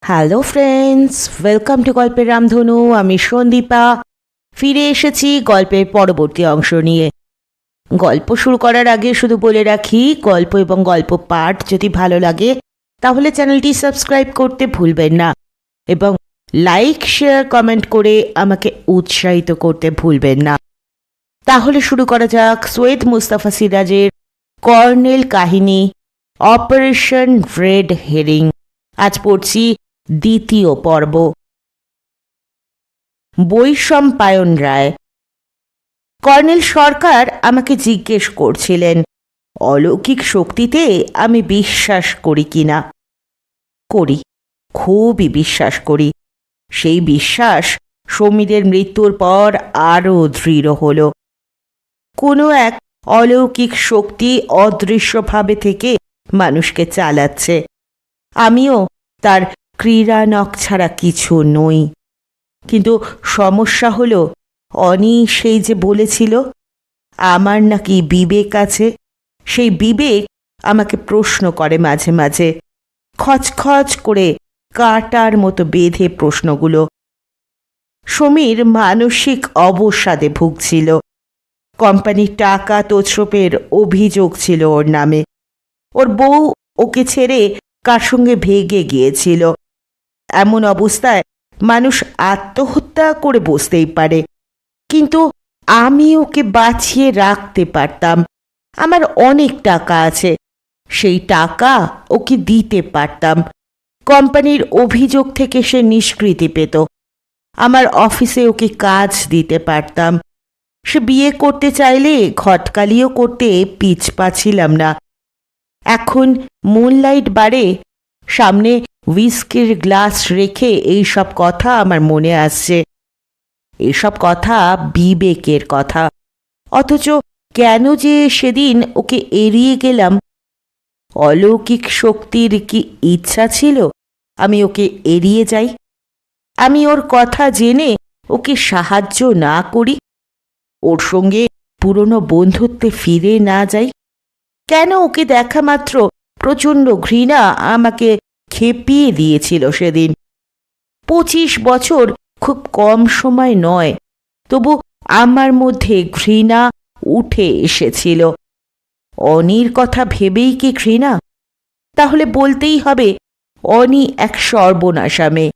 Hello friends, welcome to গল্পের রামধনু। আমি সন্দীপা ফিরে এসেছি গল্পের পরবর্তী অংশ নিয়ে। গল্প শুরু করার আগে শুধু বলে রাখি, গল্প এবং গল্প পাঠ যদি ভালো লাগে তাহলে চ্যানেলটি সাবস্ক্রাইব করতে ভুলবেন না এবং লাইক, শেয়ার, কমেন্ট করে আমাকে উৎসাহিত করতে ভুলবেন না। তাহলে শুরু করা যাক সৈয়দ মুস্তাফা সিরাজের কর্নেল কাহিনী, অপারেশন রেড হেরিং। আজ পড়ছি দ্বিতীয় পর্ব। বৈশম্পায়ন রায়। কর্নেল সরকার আমাকে জিজ্ঞেস করছিলেন অলৌকিক শক্তিতে আমি বিশ্বাস করি কিনা। করি, খুবই বিশ্বাস করি। সেই বিশ্বাস সমীরের মৃত্যুর পর আরও দৃঢ় হল। কোনো এক অলৌকিক শক্তি অদৃশ্যভাবে থেকে মানুষকে চালাচ্ছে। আমিও তার ক্রীড়ানক ছাড়া কিছু নই। কিন্তু সমস্যা হলো, অনি সেই যে বলেছিল আমার নাকি বিবেক আছে, সেই বিবেক আমাকে প্রশ্ন করে মাঝে মাঝে, খচখচ করে কাঁটার মতো বেঁধে প্রশ্নগুলো। সমীর মানসিক অবসাদে ভুগছিল। কোম্পানির টাকা তোছরোপের অভিযোগ ছিল ওর নামে। ওর বউ ওকে ছেড়ে কার সঙ্গে ভেগে গিয়েছিল। এমন অবস্থায় মানুষ আত্মহত্যা করে বসতেই পারে, কিন্তু আমি ওকে বাঁচিয়ে রাখতে পারতাম। আমার অনেক টাকা আছে, সেই টাকা ওকে দিতে পারতাম। কোম্পানির অভিযোগ থেকে সে নিষ্কৃতি পেত। আমার অফিসে ওকে কাজ দিতে পারতাম। সে বিয়ে করতে চাইলে ঘটকালিও করতে পিছপা ছিলাম না। এখন মুনলাইট বারে, সামনে হুইস্কির গ্লাস রেখে এইসব কথা আমার মনে আসছে। এসব কথা বিবেকের কথা। অথচ কেন যে সেদিন ওকে এড়িয়ে গেলাম? অলৌকিক শক্তির কি ইচ্ছা ছিল আমি ওকে এড়িয়ে যাই? আমি ওর কথা জেনে ওকে সাহায্য না করি? ওর সঙ্গে পুরনো বন্ধুত্বে ফিরে না যাই? কেন ওকে দেখা মাত্র প্রচণ্ড ঘৃণা আমাকে খেপিয়ে দিয়েছিল সেদিন? 25 বছর খুব কম সময় নয়, তবু আমার মধ্যে ঘৃণা উঠে এসেছিল। অনির কথা ভেবেই কি ঘৃণা? তাহলে বলতেই হবে অনি এক সর্বনাশা মেয়ে।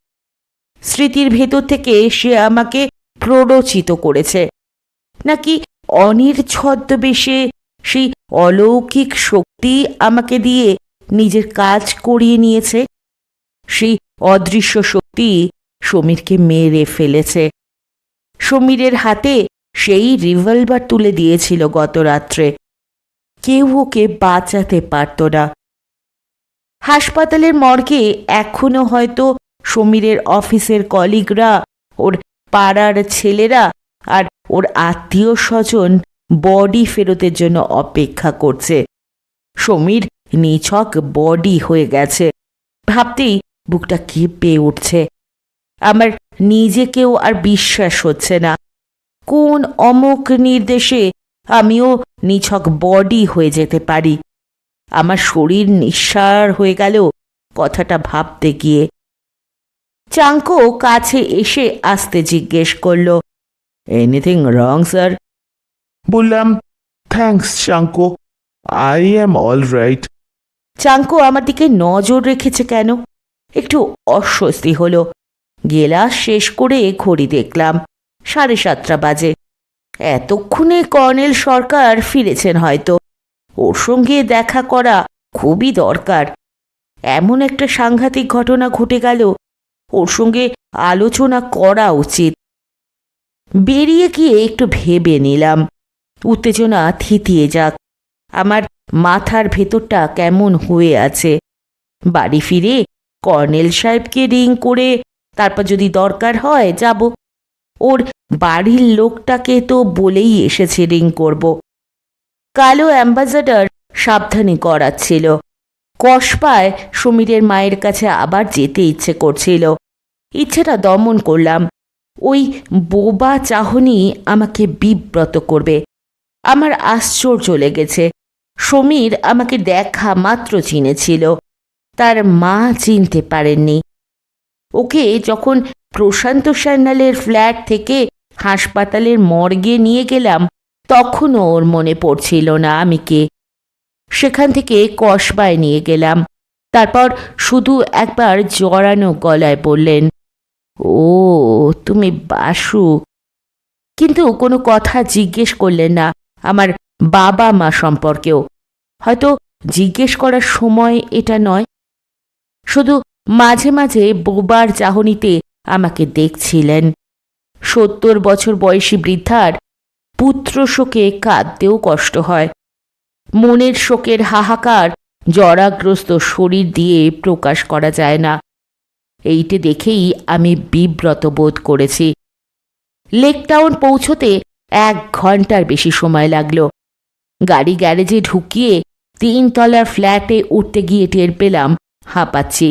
স্মৃতির ভেতর থেকে সে আমাকে প্ররোচিত করেছে, নাকি অনির ছদ্মবেশে সেই অলৌকিক শক্তি আমাকে দিয়ে নিজের কাজ করিয়ে নিয়েছে? সেই অদৃশ্য শক্তি সমীরকে মেরে ফেলেছে। সমীরের হাতে সেই রিভলভার তুলে দিয়েছিল গত রাত্রে। কেউ ওকে বাঁচাতে পারত না। হাসপাতালের মর্গে এখনো হয়তো সমীরের অফিসের কলিগরা, ওর পাড়ার ছেলেরা আর ওর আত্মীয় স্বজন বডি ফেরতের জন্য অপেক্ষা করছে। সমীর নিছক বডি হয়ে গেছে ভাবতেই বুকটা কেঁপে উঠছে। আমার নিজেকেও আর বিশ্বাস হচ্ছে না। কোন অমোক নির্দেশে আমিও নিছক বডি হয়ে যেতে পারি? আমার শরীর নিঃসার হয়ে গেল কথাটা ভাবতে গিয়ে। চাঙ্কো কাছে এসে আসতে জিজ্ঞেস করল, এনিথিং রং স্যার? বললাম, thanks Chanko, I am all right. Chanko আমার দিকে নজর রেখেছে কেন? একটু অস্বস্তি হলো। গেলাস শেষ করে ঘড়ি দেখলাম, 7:30 বাজে। এতক্ষণে কর্নেল সরকার ফিরেছেন হয়তো। ওর সঙ্গে দেখা করা খুবই দরকার। এমন একটা সাংঘাতিক ঘটনা ঘটে গেল, ওর সঙ্গে আলোচনা করা উচিত। বেরিয়ে গিয়ে একটু ভেবে নিলাম, উত্তেজনা থিতিয়ে যাক। আমার মাথার ভেতরটা কেমন হয়ে আছে। বাড়ি ফিরে কর্নেল সাহেবকে রিং করে তারপর যদি দরকার হয় যাব। ওর বাড়ির লোকটাকে তো বলেই এসেছে রিং করব। কালো অ্যাম্বাসাডার সাবধানী করাচ্ছিল। কসবায় সমীরের মায়ের কাছে আবার যেতে ইচ্ছে করছিল। ইচ্ছেটা দমন করলাম। ওই বোবা চাহনি আমাকে বিব্রত করবে। আমার আশ্চর্য লেগেছে, সমীর আমাকে দেখা মাত্র চিনেছিল, তার মা চিনতে পারেননি। ওকে যখন প্রশান্ত সান্যালের ফ্ল্যাট থেকে হাসপাতালের মর্গে নিয়ে গেলাম তখনও ওর মনে পড়ছিল না আমি কে। সেখান থেকে কসবায় নিয়ে গেলাম। তারপর শুধু একবার জড়ানো গলায় বললেন, ও তুমি বাসু। কিন্তু কোনো কথা জিজ্ঞেস করলেন না আমার বাবা মা সম্পর্কেও। হয়তো জিজ্ঞেস করার সময় এটা নয়। শুধু মাঝে মাঝে বোবার চাহনিতে আমাকে দেখছিলেন। 70 বছর বয়সী বৃদ্ধার পুত্র শোকে কাঁদতেও কষ্ট হয়। মনের শোকের হাহাকার জরাগ্রস্ত শরীর দিয়ে প্রকাশ করা যায় না। এইটে দেখেই আমি বিব্রত বোধ করেছি। লেক টাউন পৌঁছতে 1 ঘন্টার বেশি সময় লাগলো। গাড়ি গ্যারেজে ঢুকিয়ে 3 তলার ফ্ল্যাটে উঠতে গিয়ে টের পেলাম হাঁপাচ্ছি,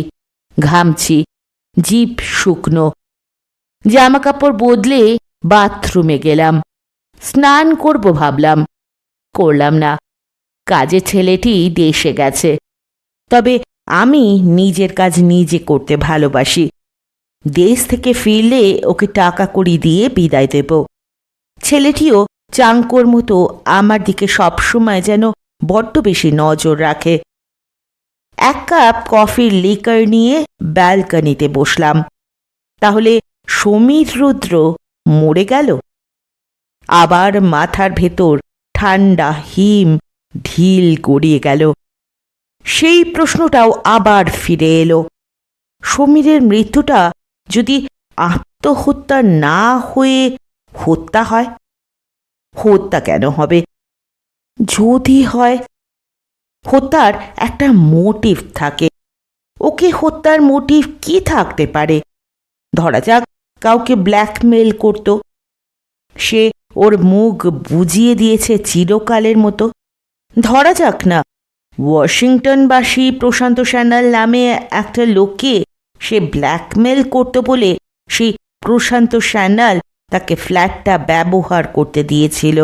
ঘামছি, জিভ শুকনো। জামা কাপড় বদলে বাথরুমে গেলাম। স্নান করব ভাবলাম, করলাম না। কাজের ছেলেটি দেশে গেছে। তবে আমি নিজের কাজ নিজে করতে ভালোবাসি। দেশ থেকে ফিরলে ওকে টাকা কড়ি দিয়ে বিদায় দেব। ছেলেটিও চাঙ্কোর মতো আমার দিকে সবসময় যেন বড্ড বেশি নজর রাখে। 1 কাপ কফির লিকার নিয়ে ব্যালকনিতে বসলাম। তাহলে সমীর রুদ্র মরে গেল? আবার মাথার ভেতর ঠান্ডা হিম ঢিল গড়িয়ে গেল। সেই প্রশ্নটাও আবার ফিরে এলো। সমীরের মৃত্যুটা যদি আত্মহত্যা না হয়ে হত্যা হয়? হত্যা কেন হবে? যদি হয়, হত্যার একটা মোটিভ থাকে। ওকে হত্যার মোটিভ কি থাকতে পারে? ধরা যাক কাউকে ব্ল্যাকমেল করত। সে ওর মুখ বুজিয়ে দিয়েছে চিরকালের মতো। ধরা যাক না ওয়াশিংটনবাসী প্রশান্ত সান্যাল নামে একটা লোককে সে ব্ল্যাকমেল করত বলে সেই প্রশান্ত সান্যাল তাকে ফ্ল্যাটটা ব্যবহার করতে দিয়েছিল।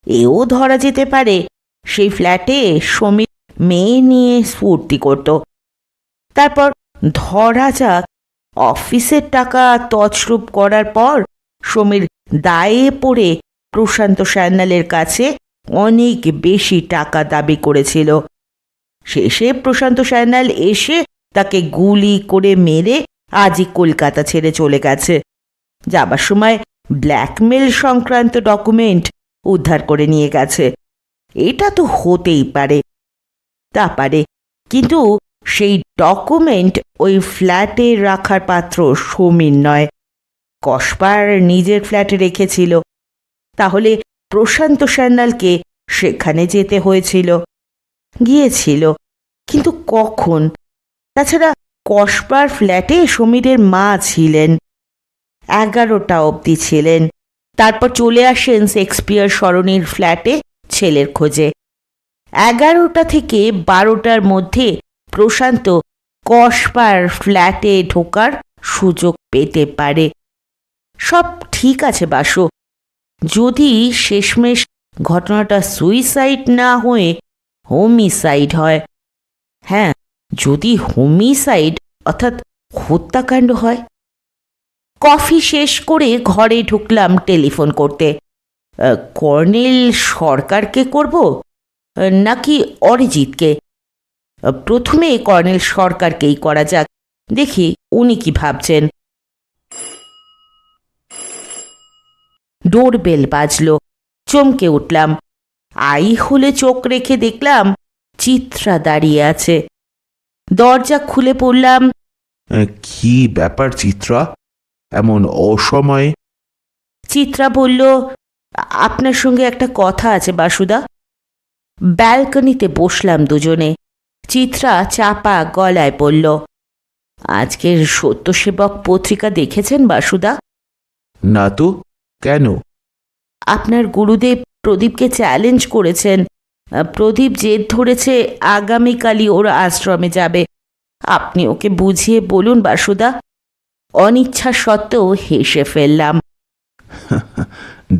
এও ধরা যেতে পারে সেই ফ্ল্যাটে সমীর মেয়ে নিয়ে স্ফূর্তি করত। তারপর ধরা যাক অফিসের টাকা তছরূপ করার পর সমীর দায়ে পড়ে প্রশান্ত সান্যালের কাছে অনেক বেশি টাকা দাবি করেছিল। শেষে প্রশান্ত সান্যাল এসে তাকে গুলি করে মেরে আজই কলকাতা ছেড়ে চলে গেছে। যাবার সময় ব্ল্যাকমেল সংক্রান্ত ডকুমেন্ট উদ্ধার করে নিয়ে গেছে। এটা তো হতেই পারে। তা পারে, কিন্তু সেই ডকুমেন্ট ওই ফ্ল্যাটে রাখার পাত্র সমীর নয়, কসবার নিজের ফ্ল্যাটে রেখেছিল। তাহলে প্রশান্ত সান্যালকে সেখানে যেতে হয়েছিল। গিয়েছিল, কিন্তু কখন? তাছাড়া কসবার ফ্ল্যাটে সমীরের মা ছিলেন, 11টা অবধি ছিলেন। তারপর চলে আসেন শেক্সপিয়ার সরণির ফ্ল্যাটে ছেলের খোঁজে। 11টা থেকে 12টার মধ্যে প্রশান্ত কসবার ফ্ল্যাটে ঢোকার সুযোগ পেতে পারে। সব ঠিক আছে বাসু, যদি শেষমেশ ঘটনাটা সুইসাইড না হয়ে হোমিসাইড হয়। হ্যাঁ, যদি হোমিসাইড অর্থাৎ হত্যাকাণ্ড হয়। কফি শেষ করে ঘরে ঢুকলাম টেলিফোন করতে। কর্নেল সরকারকে করব নাকি অরিজিৎকে? প্রথমে কর্নেল সরকারকেই করা যাক, দেখি উনি কি ভাবছেন। ডোরবেল বাজল। চমকে উঠলাম। আই হলে চোখ রেখে দেখলাম চিত্রা দাঁড়িয়ে আছে। দরজা খুলে পড়লাম। কি ব্যাপার চিত্রা, এমন অসময়ে? চিত্রা বলল, আপনার সঙ্গে একটা কথা আছে বাসুদা। ব্যালকনিতে বসলাম দুজনে। চিত্রা চাপা গলায় বলল, আজকের সত্যসেবক পত্রিকা দেখেছেন বাসুদা? না তো, কেন? আপনার গুরুদেব প্রদীপকে চ্যালেঞ্জ করেছেন। প্রদীপ জেদ ধরেছে আগামীকালই ওর আশ্রমে যাবে। আপনি ওকে বুঝিয়ে বলুন বাসুদা। অনিচ্ছা সত্ত্বেও হেসে ফেললাম।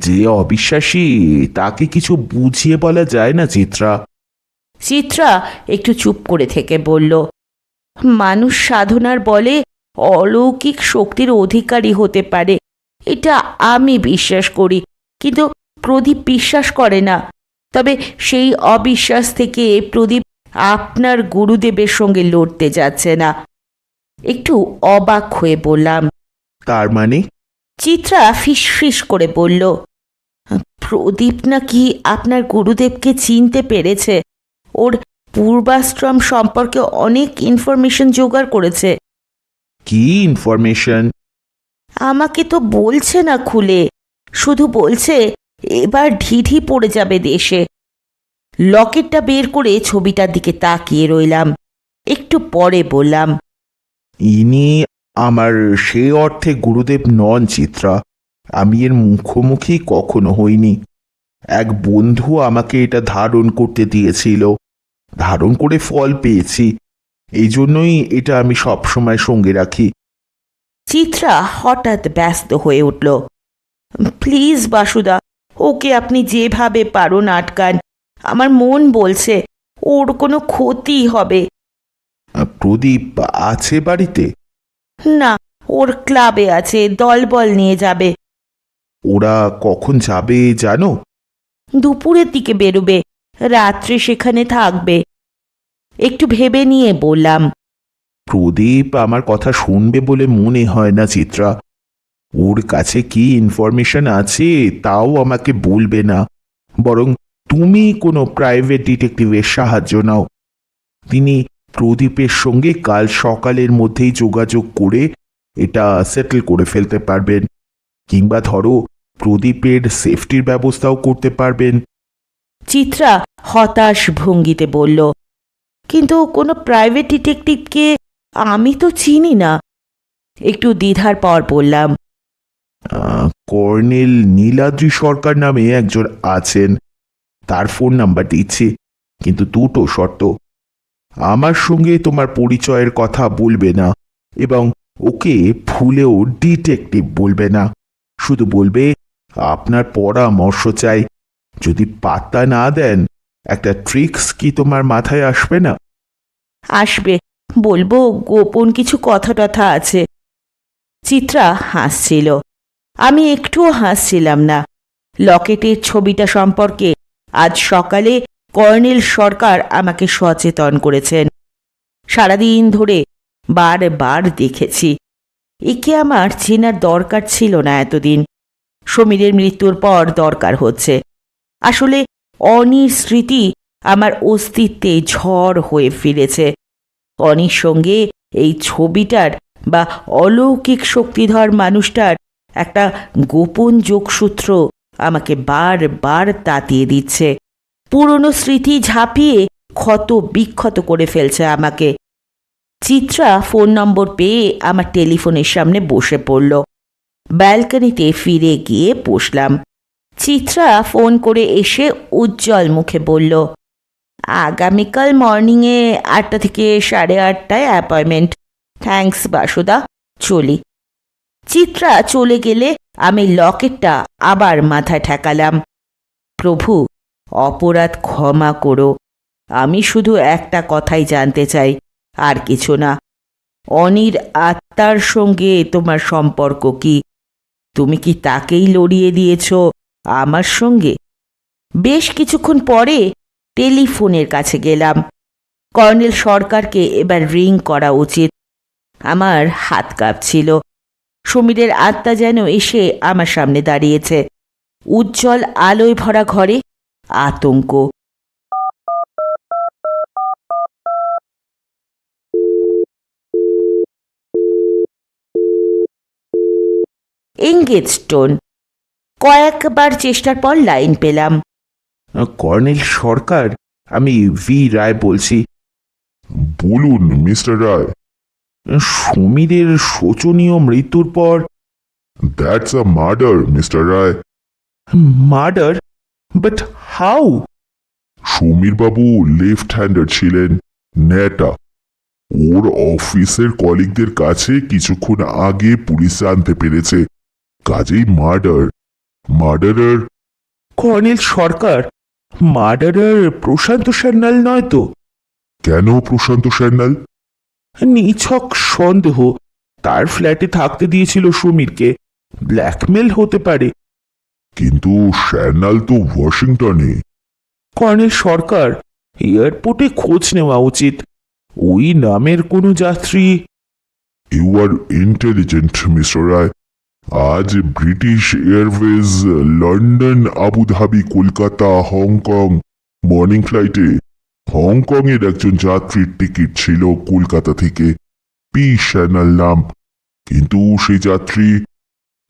যে অবিশ্বাসী তাকে কিছু বুঝিয়ে বলা যায় না চিত্রা। চিত্রা একটু চুপ করে থেকে বলল, মানুষ সাধনার বলে অলৌকিক শক্তির অধিকারী হতে পারে, এটা আমি বিশ্বাস করি। কিন্তু প্রদীপ বিশ্বাস করে না। তবে সেই অবিশ্বাস থেকে প্রদীপ আপনার গুরুদেবের সঙ্গে লড়তে যাচ্ছে না। একটু অবাক হয়ে বললাম। তার মানে? চিত্রা ফিসফিস করে বলল, প্রদীপ নাকি আপনার গুরুদেবকে চিনতে পেরেছে। ওর পূর্বাশ্রম সম্পর্কে অনেক ইনফরমেশন জোগাড় করেছে। কি ইনফরমেশন? আমাকে তো বলছে না খুলে, শুধু বলছে এবার ঢিঢি পড়ে যাবে দেশে। লকেটটা বের করে ছবিটার দিকে তাকিয়ে রইলাম। একটু পরে বললাম, ইনি আমার সে অর্থে গুরুদেব নন চিত্রা। আমি এর মুখোমুখি কখনো হইনি। এক বন্ধু আমাকে এটা ধারণ করতে দিয়েছিল, ধারণ করে ফল পেয়েছি। এই জন্যই এটা আমি সবসময় সঙ্গে রাখি। চিত্রা হঠাৎ ব্যস্ত হয়ে উঠল। প্লিজ বাসুদা, ওকে আপনি যেভাবে পারুন আটকান। আমার মন বলছে ওর কোনো ক্ষতি হবে। প্রদীপ আছে বাড়িতে? না, ওর ক্লাবে আছে, দলবল নিয়ে যাবে। ওরা কখন যাবে জানো? দুপুরের দিকে বেরোবে, রাত্রে সেখানে থাকবে। একটু ভেবে নিয়ে বললাম, প্রদীপ আমার কথা শুনবে বলে মনে হয় না চিত্রা। ওর কাছে কি ইনফরমেশন আছে তাও আমাকে বলবে না, বরং তুমি কোনো প্রাইভেট ডিটেকটিভের সাহায্য নাও। তিনি প্রদীপের সঙ্গে কাল সকালের মধ্যেই যোগাযোগ করে এটা সেটেল করে ফেলতে পারবেন, কিংবা ধরো প্রদীপের সেফটির ব্যবস্থাও করতে পারবেন। চিত্রা হতাশ ভঙ্গিতে বলল, কিন্তু কোনো প্রাইভেট ডিটেকটিভকে আমি তো চিনি না। একটু দ্বিধার পর বললাম, কর্নেল নীলাদ্রি সরকার নামে একজন আছেন, তার ফোন নাম্বার দিচ্ছি। কিন্তু দুটো শর্ত: আমার সঙ্গে তোমার পরিচয়ের কথা বলবে না, এবং ওকে ভুলেও ডিটেকটিভ বলবে না। শুধু বলবে আপনার পরামর্শ চাই। যদি পাত্তা না দেন, একটা ট্রিক্স কি তোমার মাথায় আসবে না? আসবে, বলবো গোপন কিছু কথা টথা আছে। চিত্রা হাসছিল, আমি একটুও হাসছিলাম না। লকেটের ছবিটা সম্পর্কে আজ সকালে কর্নেল সরকার আমাকে সচেতন করেছেন। সারাদিন ধরে বারবার দেখেছি। একে আমার চেনার দরকার ছিল না এতদিন। সমীরের মৃত্যুর পর দরকার হচ্ছে। আসলে অনির স্মৃতি আমার অস্তিত্বে ঝড় হয়ে ফিরেছে। অনির সঙ্গে এই ছবিটার বা অলৌকিক শক্তিধর মানুষটার একটা গোপন যোগসূত্র আমাকে বারবার তাতিয়ে দিচ্ছে। পুরনো স্মৃতি ঝাঁপিয়ে ক্ষত বিক্ষত করে ফেলছে আমাকে। চিত্রা ফোন নম্বর পেয়ে আমার টেলিফোনের সামনে বসে পড়ল। ব্যালকনিতে ফিরে গিয়ে বসলাম। চিত্রা ফোন করে এসে উজ্জ্বল মুখে বলল, আগামীকাল মর্নিংয়ে 8টা থেকে 8:30টায় অ্যাপয়েন্টমেন্ট। থ্যাঙ্কস বাসুদা, চলি। চিত্রা চলে গেলে আমি লকেটটা আবার মাথায় ঠেকালাম। প্রভু, অপরাধ ক্ষমা করো। আমি শুধু একটা কথাই জানতে চাই, আর কিছু না। অনির আত্মার সঙ্গে তোমার সম্পর্ক কি? তুমি কি তাকেই লড়িয়ে দিয়েছ আমার সঙ্গে? বেশ কিছুক্ষণ পরে টেলিফোনের কাছে গেলাম। কর্নেল সরকারকে এবার রিং করা উচিত। আমার হাত কাঁপছিল। সমীরের আত্মা যেন এসে আমার সামনে দাঁড়িয়েছে। উজ্জ্বল আলোয় ভরা ঘরে আতঙ্ক। Engage tone. কয়েকবার চেষ্টার পর লাইন পেলাম। কর্নেল সরকার, আমি ভি রায় বলছি। বলুন মিস্টার রায়। সমীরের শোচনীয় মৃত্যুর পর। That's a murder mister Roy. Murder? But how? Samir babu left hander ছিলেন, ন্যাটা। ওর অফিসের কলিগদের কাছে কিছুক্ষণ আগে পুলিশ জানতে পেরেছে, কাজেই মার্ডার। মার্ডারার। কর্নেল সরকার, মার্ডারার প্রশান্ত সান্যাল নয় তো? কেন প্রশান্ত সান্যাল? নিছক সন্দেহ। তার ফ্ল্যাটে থাকতে দিয়েছিল সমীরকে। ব্ল্যাকমেল হতে পারে। কিন্তু শ্যানাল তো ওয়াশিংটনে। কর্নেল সরকার, এয়ারপোর্টে খোঁজ নেওয়া উচিত। ওই নামের কোনো যাত্রী। ইউ আর ইন্টেলিজেন্ট মিস্টার রায়। আজ British Airways London, Abu Dhabi, Kolkata, Hong Kong morning ফ্লাইটে হংকং এর একজন যাত্রীর টিকিট ছিল কলকাতা থেকে, পি শ্যানাল নাম। কিন্তু সেই যাত্রী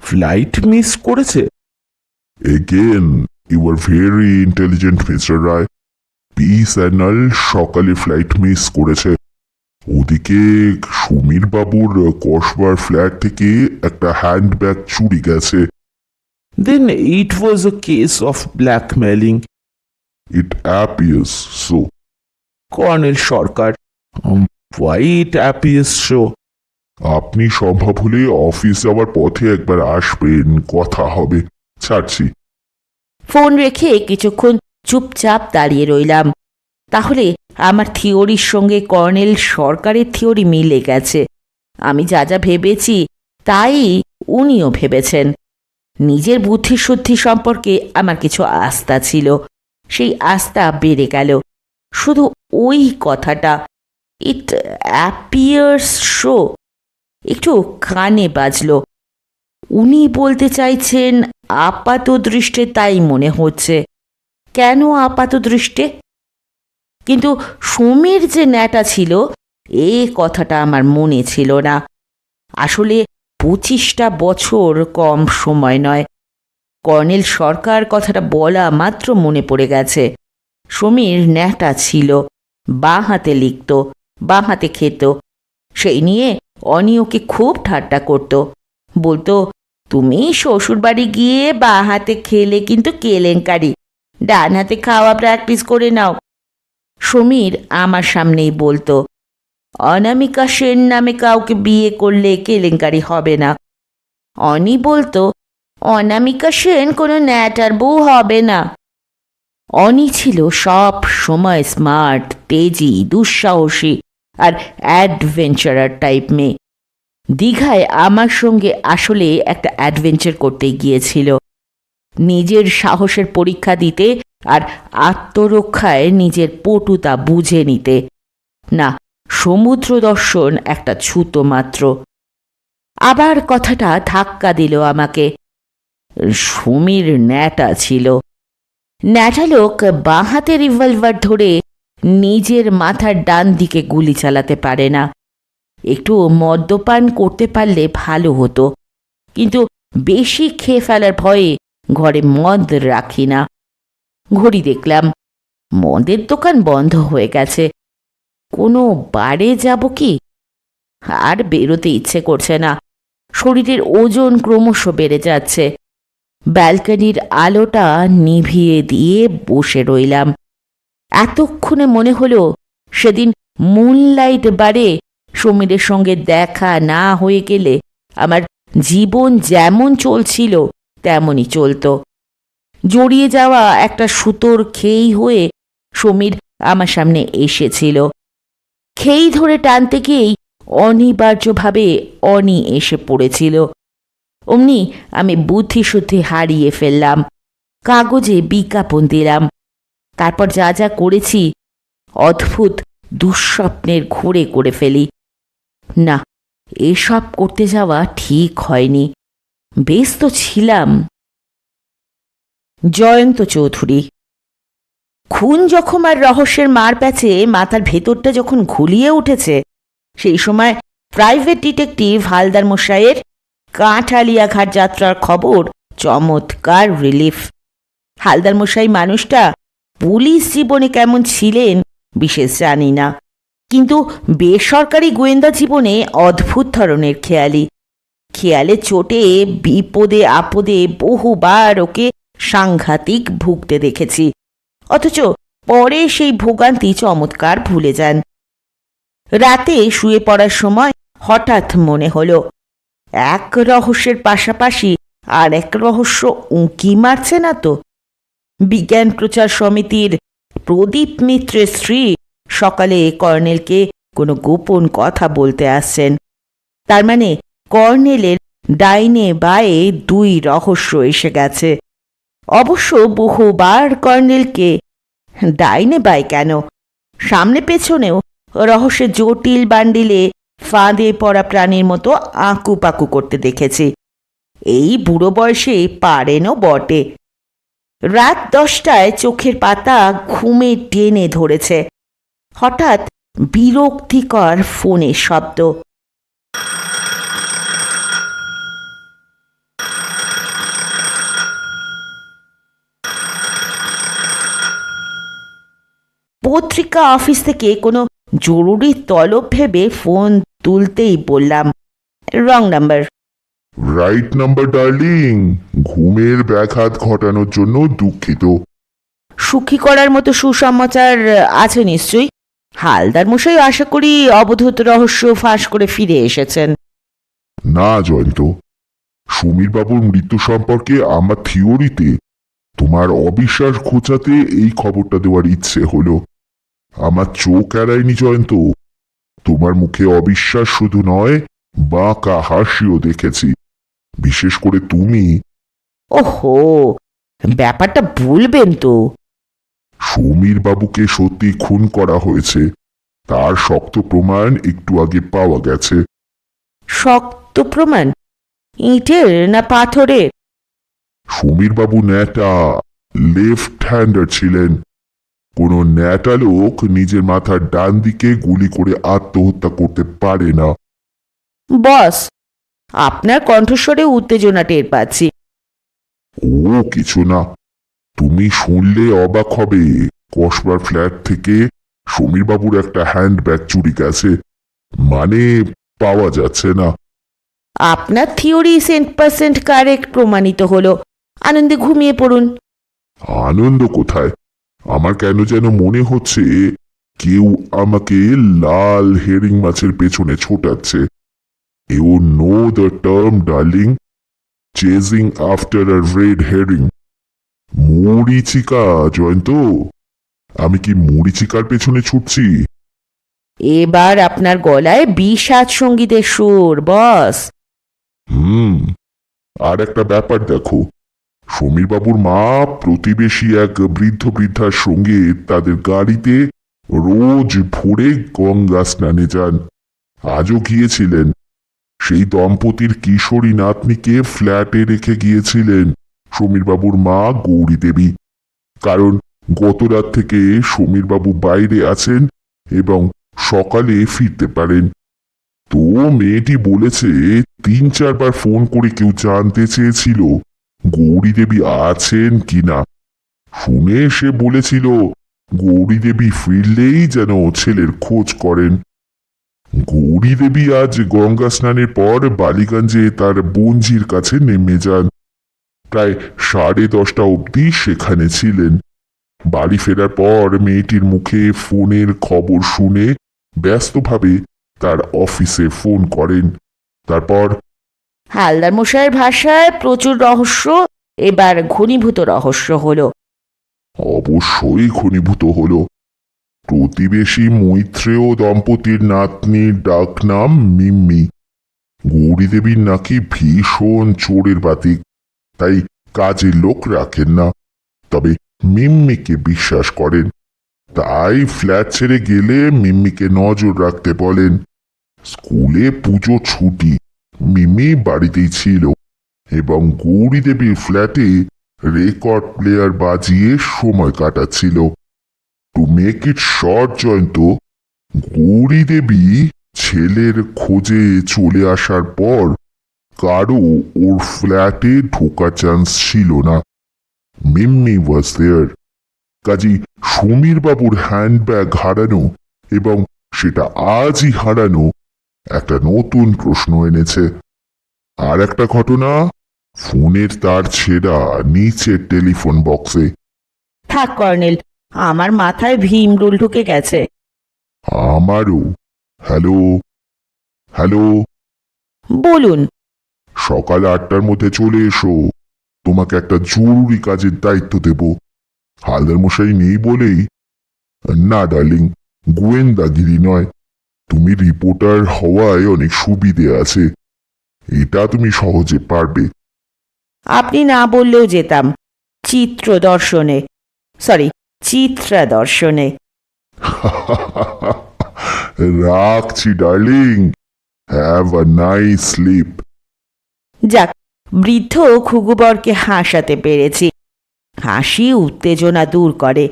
ফ্লাইট মিস করেছে। Again you are very intelligent Mr Roy. P Shyanal সকালে ফ্লাইট মিস করেছে। ওদিকে সমীর বাবুর কসবার ফ্ল্যাট থেকে একটা হ্যান্ডব্যাগ চুরি গেছে। Then it was a case of blackmailing. It appears so. Colonel Sarkar, why it appears so? আপনি সম্ভব হলে অফিস যাওয়ার পথে একবার আসবেন, কথা হবে। ছাড়ছি। ফোন রেখে কিছুক্ষণ চুপচাপ দাঁড়িয়ে রইলাম। তাহলে আমার থিওরির সঙ্গে কর্নেল সরকারের থিওরি মিলে গেছে। আমি যা যা ভেবেছি তাই উনিও ভেবেছেন। নিজের বুদ্ধিশুদ্ধি সম্পর্কে আমার কিছু আস্থা ছিল, সেই আস্থা বেড়ে গেল। শুধু ওই কথাটা, ইট অ্যাপিয়ার্স শো, একটু কানে বাজল। উনি বলতে চাইছেন আপাত দৃষ্টে তাই মনে হচ্ছে। কেন আপাত দৃষ্টে? কিন্তু সমীর যে ন্যাটা ছিল এ কথাটা আমার মনে ছিল না। আসলে 25টা বছর কম সময় নয়। কর্নেল সরকার কথাটা বলা মাত্র মনে পড়ে গেছে। সমীর ন্যাটা ছিল, বাঁ হাতে লিখত, বাঁ হাতে খেত। সেই নিয়ে অনি ওকে খুব ঠাট্টা করত। বলতো, তুমি শ্বশুরবাড়ি গিয়ে বাঁ হাতে খেলে কিন্তু কেলেঙ্কারি, ডান হাতে খাওয়া প্র্যাকটিস করে নাও। সমীর আমার সামনেই বলতো, অনামিকা সেন নামে কাউকে বিয়ে করলে কেলেঙ্কারি হবে না। অনি বলতো, অনামিকা সেন কোনো ন্যাটার বউ হবে না। অনি ছিল সব সময় স্মার্ট, তেজি, দুঃসাহসী আর অ্যাডভেঞ্চারার টাইপ মেয়ে। দীঘায় আমার সঙ্গে আসলে একটা অ্যাডভেঞ্চার করতে গিয়েছিল, নিজের সাহসের পরীক্ষা দিতে আর আত্মরক্ষায় নিজের পটুতা বুঝে নিতে। না, সমুদ্র দর্শন একটা ছুতো মাত্র। আবার কথাটা ধাক্কা দিল আমাকে। সমীর ন্যাটা ছিল। ন্যাটা লোক বাঁ হাতে রিভলভার ধরে নিজের মাথার ডান দিকে গুলি চালাতে পারে না। একটু মদ্যপান করতে পারলে ভালো হতো, কিন্তু বেশি খেয়ে ফেলার ভয়ে ঘরে মদ রাখি না। ঘড়ি দেখলাম, মদের দোকান বন্ধ হয়ে গেছে। কোনো বারে যাব কি? আর বেরোতে ইচ্ছে করছে না। শরীরের ওজন ক্রমশ বেড়ে যাচ্ছে। ব্যালকনির আলোটা নিভিয়ে দিয়ে বসে রইলাম। এতক্ষণে মনে হলো সেদিন মুনলাইট বারে সমীরের সঙ্গে দেখা না হয়ে গেলে আমার জীবন যেমন চলছিল তেমনই চলতো। জড়িয়ে যাওয়া একটা সুতোর খেই হয়ে সমীর আমার সামনে এসেছিল। খেই ধরে টানতে গিয়েই অনিবার্যভাবে অনি এসে পড়েছিল। অমনি আমি বুদ্ধিশুদ্ধি হারিয়ে ফেললাম। কাগজে বিজ্ঞাপন দিলাম। তারপর যা যা করেছি অদ্ভুত দুঃস্বপ্নের ঘোরে করে ফেলি। না, এসব করতে যাওয়া ঠিক হয়নি। ব্যস্ত ছিলাম। জয়ন্ত চৌধুরী। খুন যখন আর রহস্যের মার প্যাচে মাথার ভেতরটা যখন ঘুলিয়ে উঠেছে, সেই সময় প্রাইভেট ডিটেকটিভ হালদার মশাইয়ের কাঁঠালিয়াঘাট যাত্রার খবর চমৎকার রিলিফ। হালদার মশাই মানুষটা পুলিশ জীবনে কেমন ছিলেন বিশেষ জানি না, কিন্তু বেসরকারি গোয়েন্দা জীবনে অদ্ভুত ধরনের খেয়ালি। খেয়ালের চোটে বিপদে আপদে বহুবার ওকে সাংঘাতিক ভুগতে দেখেছি, অথচ পরে সেই ভোগান্তি চমৎকার ভুলে যান। রাতে শুয়ে পড়ার সময় হঠাৎ মনে হলো এক রহস্যের পাশাপাশি আর এক রহস্য উঁকি মারছে না তো। বিজ্ঞান প্রচার সমিতির প্রদীপ মিত্রের স্ত্রী সকালে কর্নেলকে কোনো গোপন কথা বলতে আসছেন। তার মানে কর্নেলের ডাইনে বায়ে দুই রহস্য এসে গেছে। অবশ্য বহুবার কর্নেলকে ডাইনে বায়ে কেন, সামনে পেছনেও রহস্যের জটিল বান্ডিলে ফাঁদে পড়া প্রাণীর মতো আঁকুপাকু করতে দেখেছি। এই বুড়ো বয়সে পারেনও বটে। রাত 10টায় চোখের পাতা ঘুমে টেনে ধরেছে। হঠাৎ বিরক্তিকর ফোনের শব্দ। পত্রিকা অফিস থেকে কোনো জরুরি তলব ভেবে ফোন তুলতেই বললাম, wrong number. Right number darling. ঘুমের ব্যাঘাত ঘটানোর জন্য দুঃখিত। সুখী করার মতো সুসমাচার আছে নিশ্চয়ই। হালদার মশাই আশা করি অবধূত রহস্য ফাঁস করে ফিরে এসেছেন। না জয়ন্ত, সমীর বাবুর মৃত্যু সম্পর্কে আমার থিওরিতে তোমার অবিশ্বাস ঘোচাতে এই খবরটা দেওয়ার ইচ্ছে হলো। আমার চোখ এড়ায়নি জয়ন্ত। তোমার মুখে অবিশ্বাস শুধু নয়, বাঁকা হাসিও দেখেছি। বিশেষ করে তুমি। ওহো, ব্যাপারটা বলবেন তো? সমীর বাবুকে সত্যি খুন করা হয়েছে, তার শক্ত প্রমাণ একটু আগে পাওয়া গেছে। শক্ত প্রমাণ? ইটের না পাথরের? সমীর বাবু ন্যাটা, লেফট হ্যান্ডার ছিলেন। কোনো ন্যাটা লোক নিজের মাথার ডান দিকে গুলি করে আত্মহত্যা করতে পারে না। বস, আপনার কণ্ঠস্বরে উত্তেজনা টের পাচ্ছি। ও কিছু না, তুমি শুনলে অবাক হবে। কসবার ফ্ল্যাট থেকে সমীর বাবুর একটা হ্যান্ডব্যাগ চুরি গেছে, মানে পাওয়া যাচ্ছে না। আপনার থিওরি 100% কারেক্ট প্রমাণিত হলো। আনন্দে ঘুমিয়ে পড়ুন। আনন্দ কোথায়? আমার কেন যেন মনে হচ্ছে কেউ আমাকে লাল হেরিং মাছের পেছনে ছোটাচ্ছে। You know the term darling, chasing after a red herring. মরিচিকা জয়ন্ত, আমি কি মরিচিকার পেছনে ছুটছি? এবার আপনার গলায় বিষাদ সঙ্গীতের সুর, বস। আর একটা ব্যাপার দেখো, সমীর বাবুর মা প্রতিবেশী এক বৃদ্ধ বৃদ্ধার সঙ্গে তাদের গাড়িতে রোজ ভোরে গঙ্গা স্নানে যান। আজও গিয়েছিলেন। সেই দম্পতির কিশোরী নাতনিকে ফ্ল্যাটে রেখে গিয়েছিলেন সমীর বাবুর মা গৌরী দেবী। কারণ গত রাত থেকে সমীর বাবু বাইরে আছেন এবং সকালে ফিরতে পারেন। তো মেয়েটি বলেছে 3-4 বার ফোন করে কেউ জানতে চেয়েছিল গৌরী দেবী আছেন কিনা। শুনে সে বলেছিল গৌরী দেবী ফিরলেই যেন ছেলের খোঁজ করেন। গৌরী দেবী আজ গঙ্গা স্নানের পর বালিগঞ্জে তার বোনঝির কাছে নেমে যান। প্রায় 10:30 অবধি সেখানে ছিলেন। বাড়ি ফেরার পর মেয়েটির মুখে ফোনের খবর শুনে ব্যস্তভাবে তার অফিসে ফোন করেন। তারপর হালদার মশাইয়ের ভাষায় প্রচুর রহস্য এবার ঘনীভূত রহস্য হলো। অবশ্যই ঘনীভূত হল। প্রতিবেশী মৈত্রেয় দম্পতির নাতনির ডাকনাম মিম্মি। গৌরী দেবীর নাকি ভীষণ চোরের বাতিক, তাই কাজের লোক রাখেন না, তবে মিম্মিকে বিশ্বাস করেন। তাই ফ্ল্যাট ছেড়ে গেলে মিম্মিকে নজর রাখতে বলেন। স্কুলে পুজো ছুটি, মিমি বাড়িতেই ছিল এবং গৌরী দেবীর ফ্ল্যাটে রেকর্ড প্লেয়ার বাজিয়ে সময় কাটাচ্ছিল। To make it short Jayanta, Gauri Devi ছেলের খোঁজে চলে আসার পর কারো ওর ফ্ল্যাটে ঢোকার চান্স ছিল না। মিম্মি ওয়াজ দেয়ার। কাজী সমীর বাবুর হ্যান্ডব্যাগ হারানো এবং সেটা আজই হারানো একটা নতুন প্রশ্ন এনেছে। আর একটা ঘটনা, ফোনের তার ছেঁড়া নিচের টেলিফোন বক্সে। থাক কর্নেল, আমার মাথায় ভীমরুল ঢুকে গেছে। আমারও। হ্যালো হ্যালো, বলুন। সকাল 8টার মধ্যে চলে এসো। তোমাকে একটা জরুরি কাজের দায়িত্ব দেব। হালদার মশাই নেই বলেই। না ডার্লিং, গোয়েন্দাগিরি নয়, তুমি রিপোর্টার হওয়ায় অনেক সুবিধে আছে, এটা তুমি সহজে পারবে। আপনি না বললেও যেতাম, চিত্রা দর্শনে। রাখছি darling, have a nice sleep. যাক, বৃদ্ধ খুগুবরকে হাসাতে পেরেছি। হাসি উত্তেজনা দূর করে,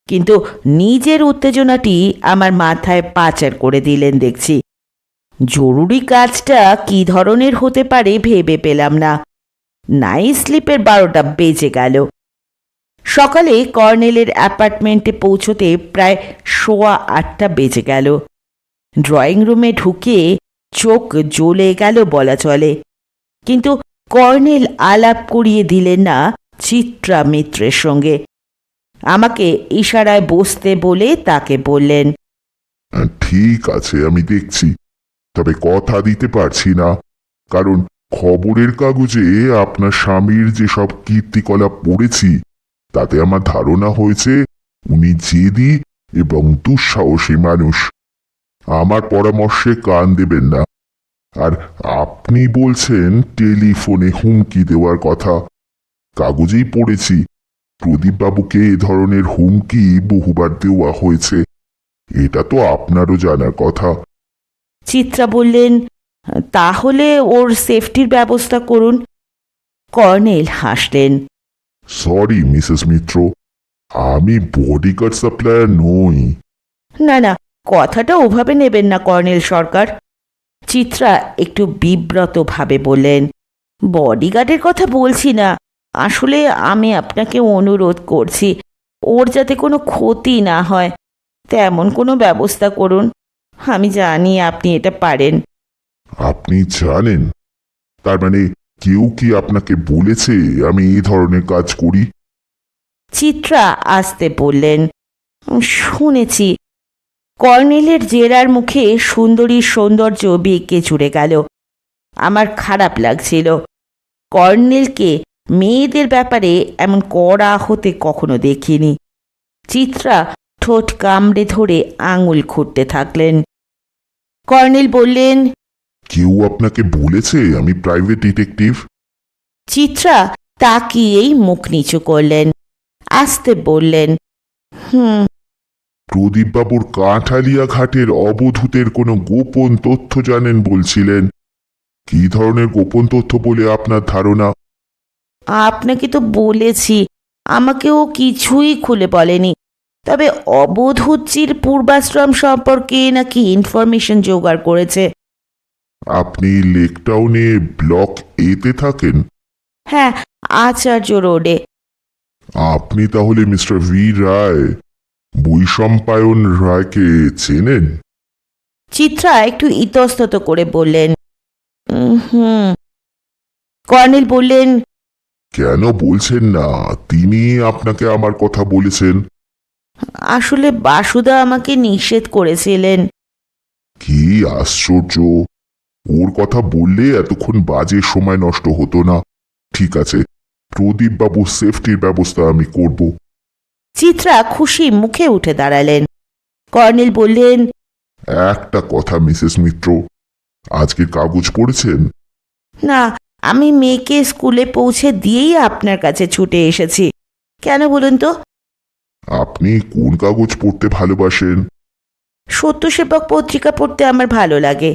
কিন্তু নিজের উত্তেজনাটি আমার মাথায় পাচার করে দিলেন দেখছি। জরুরি কাজটা কি ধরনের হতে পারে ভেবে পেলাম না। নাইট স্লিপের 12টা বেজে গেল। সকালে কর্নেলের অ্যাপার্টমেন্টে পৌঁছতে প্রায় 8:15 বেজে গেল। ড্রয়িং রুমে ঢুকে চোখ জ্বলে গেল বলা চলে, কিন্তু কর্নেল আলাপ করিয়ে দিলেন না চিত্রা মিত্রের সঙ্গে। আমাকে ইশারায় বসতে বলে তাকে বললেন, ঠিক আছে, আমি দেখছি, তবে কথা দিতে পারছি না, কারণ খবরের কাগজে আপনার স্বামীর যেসব কীর্তিকলাপ পড়েছি তাতে আমার ধারণা হয়েছে উনি জেদি এবং দুঃসাহসী মানুষ। আমার পরামর্শে কান দেবেন না। আর আপনি বলছেন টেলিফোনে হুমকি দেওয়ার কথা। কাগজেই পড়েছি প্রদীপবাবুকে এ ধরনের হুমকি বহুবার দেওয়া হয়েছে, এটা তো আপনারও জানার কথা। চিত্রা বললেন, তাহলে ওর সেফটির ব্যবস্থা করুন। কর্নেল হাসলেন। সরি মিসেস মিত্র, আমি বডিগার্ড সাপ্লায়ার নই। না না, কথাটা ওভাবে নেবেন না কর্নেল সরকার। চিত্রা একটু বিব্রতভাবে বললেন, বডিগার্ডের কথা বলছি না, আসলে আমি আপনাকে অনুরোধ করছি ওর যাতে কোনো ক্ষতি না হয় তেমন কোনো ব্যবস্থা করুন। আমি জানি আপনি এটা পারেন। আপনি জানেন? তার মানে কেউ কি আপনাকে বলেছে আমি এই ধরনের কাজ করি? চিত্রা আসতে বললেন, শুনেছি। কর্নেলের জেরার মুখে সুন্দরীর সৌন্দর্য বেঁকে চুড়ে গেল। আমার খারাপ লাগছিল। কর্নেলকে মেয়েদের ব্যাপারে এমন কড়া হতে কখনো দেখিনি। চিত্রা ঠোঁট কামড়ে ধরে আঙুল খুঁটতে থাকলেন। কর্নেল বললেন, কেউ আপনাকে বলেছে আমি প্রাইভেট ডিটেকটিভ? চিত্রা তাকিয়েই মুখ নিচু করলেন, আসতে বললেন, প্রদীপবাবুর কাঁঠালিয়া ঘাটের অবধূতের কোনো গোপন তথ্য জানেন বলছিলেন। কি ধরনের গোপন তথ্য বলে আপনার ধারণা? আপনাকে তো বলেছি, আমাকেও কিছুই খুলে বলেনি, তবে অবধূতজির পূর্বাশ্রম সম্পর্কে নাকি ইনফরমেশন জোগাড় করেছে। আপনি লেকটাউনে ব্লক এতে থাকেন? হ্যাঁ, আচার্য রোডে। আপনি তাহলে মিস্টার ভি রায়, বৈশম্পায়ন রায়কে চেনেন? চিত্রা একটু ইতস্তত করে বললেন, হুম। কর্নেল বললেন, কেন বলছেন না? তিনি আপনাকে আমার কথা বলেছেন। আসলে বাসুদা আমাকে নিষেধ করেছিলেন। কি আশ্চর্য! ওর কথা বললে এতক্ষণ বাজে সময় নষ্ট হতো না। ঠিক আছে, প্রদীপবাবুর সেফটির ব্যবস্থা আমি করব। চিত্রা খুশি মুখে উঠে দাঁড়ালেন। কর্নেল বললেন, একটা কথা মিসেস মিত্র, আজকের কাগজ পড়েছেন? না, আমি মেয়েকে স্কুলে পৌঁছে দিয়েই আপনার কাছে ছুটে এসেছি। কেন বলুন তো? আপনি কোন কাগজ পড়তে ভালোবাসেন? সত্যসেবক পত্রিকা পড়তে আমার ভালো লাগে।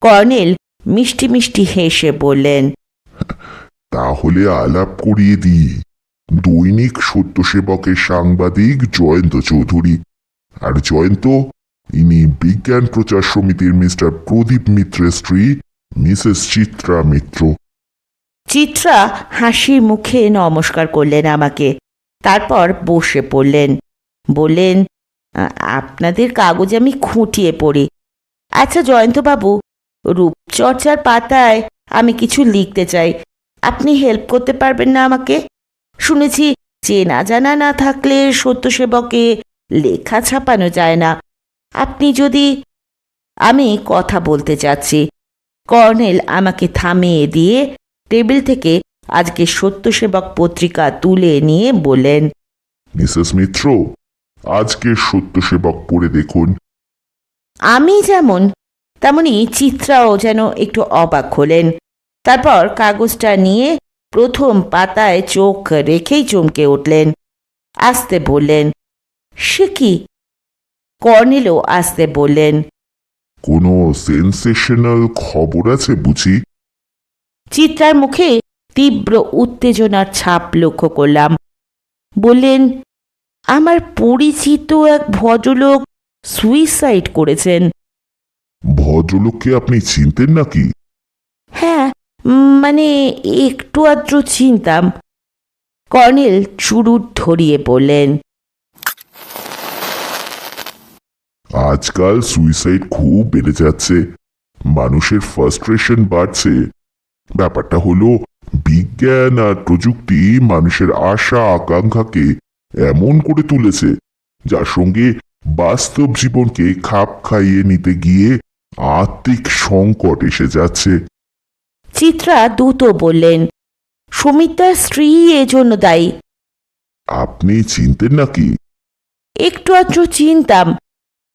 কর্নেল মিষ্টি মিষ্টি হেসে বললেন, তাহলে আলাপ করিয়ে দিই। দৈনিক সত্যসেবকের সাংবাদিক জয়ন্ত চৌধুরী। আর জয়ন্ত, ইনি বিজ্ঞান প্রচার সমিতির মিস্টার প্রদীপ মিত্রের স্ত্রী মিসেস চিত্রা মিত্র। চিত্রা হাসি মুখে নমস্কার করলেন আমাকে, তারপর বসে পড়লেন। বললেন, আপনাদের কাগজ আমি খুঁটিয়ে পড়ি। আচ্ছা জয়ন্তবাবু, রূপচর্চার পাতায় আমি কিছু লিখতে চাই, আপনি হেল্প করতে পারবেন না আমাকে? শুনেছি চেনা জানা না থাকলে সত্যসেবকে লেখা ছাপানো যায় না। আপনি যদি... আমি কথা বলতে চাচ্ছি। কর্নেল আমাকে থামিয়ে দিয়ে টেবিল থেকে আজকে সত্যসেবক পত্রিকা তুলে নিয়ে বললেন, মিসেস মিত্র, আজকের সত্যসেবক পড়ে দেখুন। আমি যেমন তেমনি চিত্রাও যেন একটু অবাক হলেন। তারপর কাগজটা নিয়ে প্রথম পাতায় চোখ রেখেই চমকে উঠলেন। আস্তে বললেন, সে কি? কর্নেলও আস্তে বললেন, কোনো সেন্সেশনাল খবর আছে বুঝি? চিত্রার মুখে তীব্র উত্তেজনার ছাপ লক্ষ্য করলাম। বললেন, আমার পরিচিত এক ভদ্রলোক সুইসাইড করেছেন। ভদ্রলোককে আপনি চিনতেন নাকি? হ্যাঁ, মানে একটু আধটু চিনতাম। কর্নেল চুরুট ধরিয়ে বললেন, আজকাল সুইসাইড খুব বেড়ে যাচ্ছে, মানুষের ফ্রাস্ট্রেশন বাড়ছে। ব্যাপারটা হলো, বিজ্ঞান আর প্রযুক্তি মানুষের আশা আকাঙ্ক্ষাকে এমন করে তুলেছে যার সঙ্গে বাস্তব জীবনকে খাপ খাইয়ে নিতে গিয়ে আত্মিক সংকট এসে যাচ্ছে। চিত্রা দ্রুত বললেন, সুমিত্রার স্ত্রী এজন্য দায়ী। আপনি চিনতেন নাকি? একটু আধটু চিনতাম।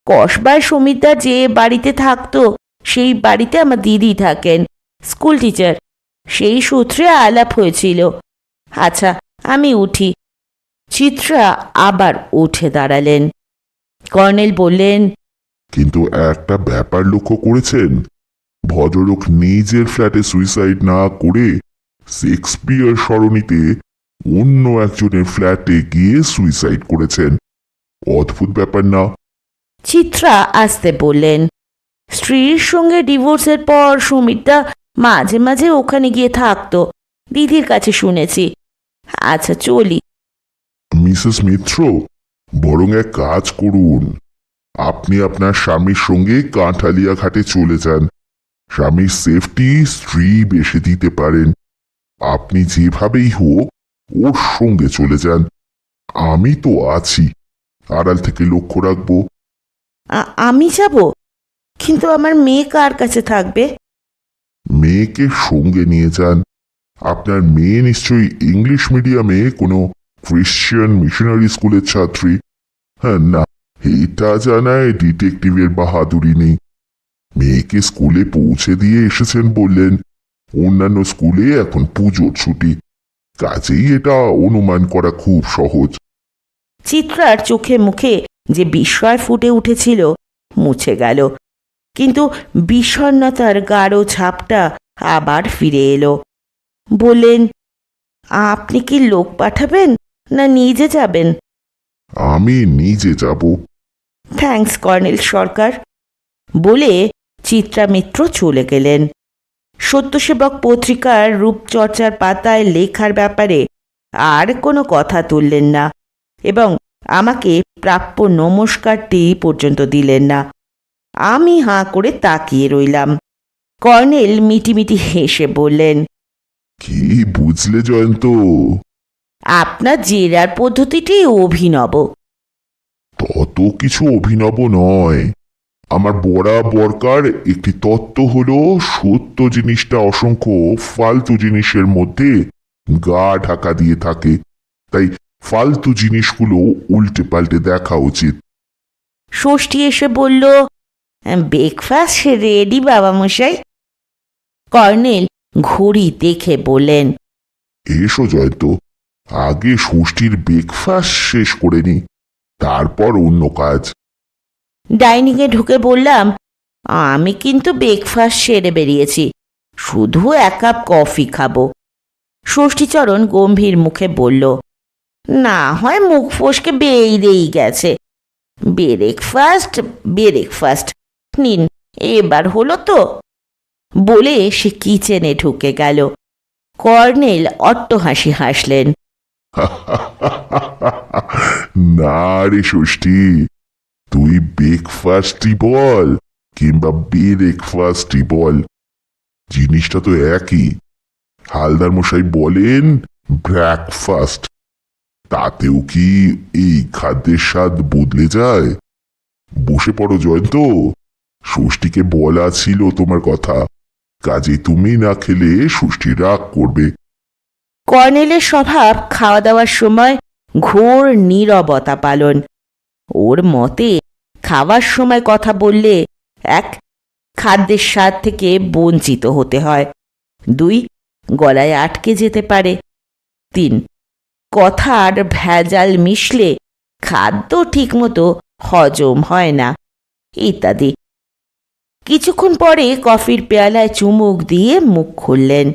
কসবার সুমিত্রা যে বাড়িতে থাকতো সেই বাড়িতে আমার দিদি থাকেন, স্কুল টিচার। সেই সূত্রে আলাপ হয়েছিল। আচ্ছা, আমি উঠি। চিত্রা আবার উঠে দাঁড়ালেন। কর্নেল বললেন, কিন্তু একটা ব্যাপার লক্ষ্য করেছেন? ভদ্রলোক নিজের ফ্ল্যাটে সুইসাইড না করে শেক্সপিয়ার সরণিতে অন্য একজনের ফ্ল্যাটে গিয়ে সুইসাইড করেছেন। অদ্ভুত ব্যাপার না? চিত্রা আসতে বললেন, স্ত্রীর সঙ্গে ডিভোর্সের পর সুমিত্রা মাঝে মাঝে ওখানে গিয়ে থাকতো, দিদির কাছে শুনেছি। আচ্ছা, চলি। মিসেস মিত্র, বরং এক কাজ করুন, আপনি আপনার স্বামীর সঙ্গে কাঁঠালিয়া ঘাটে চলে যান। স্বামীর সেফটি স্ত্রী বেশি দিতে পারেন। আপনি যেভাবেই হোক ওর সঙ্গে চলে যান। আমি তো আছি, আড়াল থেকে লক্ষ্য রাখবো। আমি যাব? কিন্তু আমার মেয়ে কার কাছে থাকবে? মেয়েকে সঙ্গে নিয়ে যান। আপনার মেয়ে নিশ্চয়ই ইংলিশ মিডিয়ামে কোনো ক্রিশ্চিয়ান মিশনারি স্কুলের ছাত্রী। হ্যাঁ, না, এটা জানায় ডিটেকটিভের বাহাদুরি নেই। মেয়েকে স্কুলে পৌঁছে দিয়ে এসেছেন বললেন। অন্যান্য স্কুলে এখন পুজোর ছুটি, কাজেই এটা অনুমান করা খুব সহজ। চিত্রার চোখে মুখে যে বিস্ময় ফুটে উঠেছিল মুছে গেল, কিন্তু বিষণ্ণতার গাঢ় ছাপটা আবার ফিরে এলো। বললেন, আপনি কি লোক পাঠাবেন না নিজে যাবেন? আমি নিজে যাব। থ্যাঙ্কস কর্নেল সরকার। বলে চিত্রা মিত্র চলে গেলেন। সত্যসেবক পত্রিকার রূপচর্চার পাতায় লেখার ব্যাপারে আর কোনো কথা তুললেন না এবং আমাকে প্রাপ্য নমস্কারটি পর্যন্ত দিলেন না। আমি হাঁ করে তাকিয়ে রইলাম। কর্নেল মিটিমিটি হেসে বললেন, কি বুঝলে জয়ন্ত? আপনার জেরার পদ্ধতিটি অভিনব। তত কিছু অভিনব নয়। আমার বরাবরকার একটি তত্ত্ব হলো, সত্য জিনিসটা অসংখ্য ফালতু জিনিসের মধ্যে গা ঢাকা দিয়ে থাকে। তাই ফালতু জিনিসগুলো উল্টে পাল্টে দেখা উচিত। ষষ্ঠী এসে বলল, ব্রেকফাস্ট রেডি বাবা মশাই। কর্নেল ঘড়ি দেখে বললেন, এসো জয়ন্ত, আগে ষষ্ঠীর ব্রেকফাস্ট শেষ করে নি, তারপর অন্য কাজ। ডাইনিংয়ে ঢুকে বললাম, আমি কিন্তু ব্রেকফাস্ট সেরে বেরিয়েছি, শুধু এক কাপ কফি খাবো। ষষ্ঠীচরণ গম্ভীর মুখে বলল, না হয় মুখ ফসকে বেরিয়েই গেছে। ব্রেকফাস্ট ব্রেকফাস্ট নিন, এবার হলো তো। বলে সে কিচেনে ঢুকে গেল। কর্নেল অট্টহাসি হাসলেন। না রে ষষ্ঠী, তুই ব্রেকফাস্টই বল কিংবা ব্রেকফাস্টই বল, জিনিসটা তো একই। হালদার মশাই বলেন ব্রেকফাস্ট, তাতেও কি এই খাদ্যের স্বাদ বদলে যায়? বসে পড়ো জয়ন্ত, ষষ্ঠীকে বলা ছিল তোমার কথা, কাজে তুমি না খেলে ষষ্ঠী রাগ করবে। কর্নেলের স্বভাব খাওয়া দাওয়ার সময় ঘোর নীরবতা পালন। ওর মতে খাওয়ার সময় কথা বললে এক, খাদ্যের স্বাদ থেকে বঞ্চিত হতে হয়। 2, গলায় আটকে যেতে পারে। 3, কথার ভেজাল মিশলে খাদ্য ঠিকমতো হজম হয় না, ইত্যাদি। কিছুক্ষণ পরে কফির পেয়ালায় চুমুক দিয়ে মুখ খুললেন।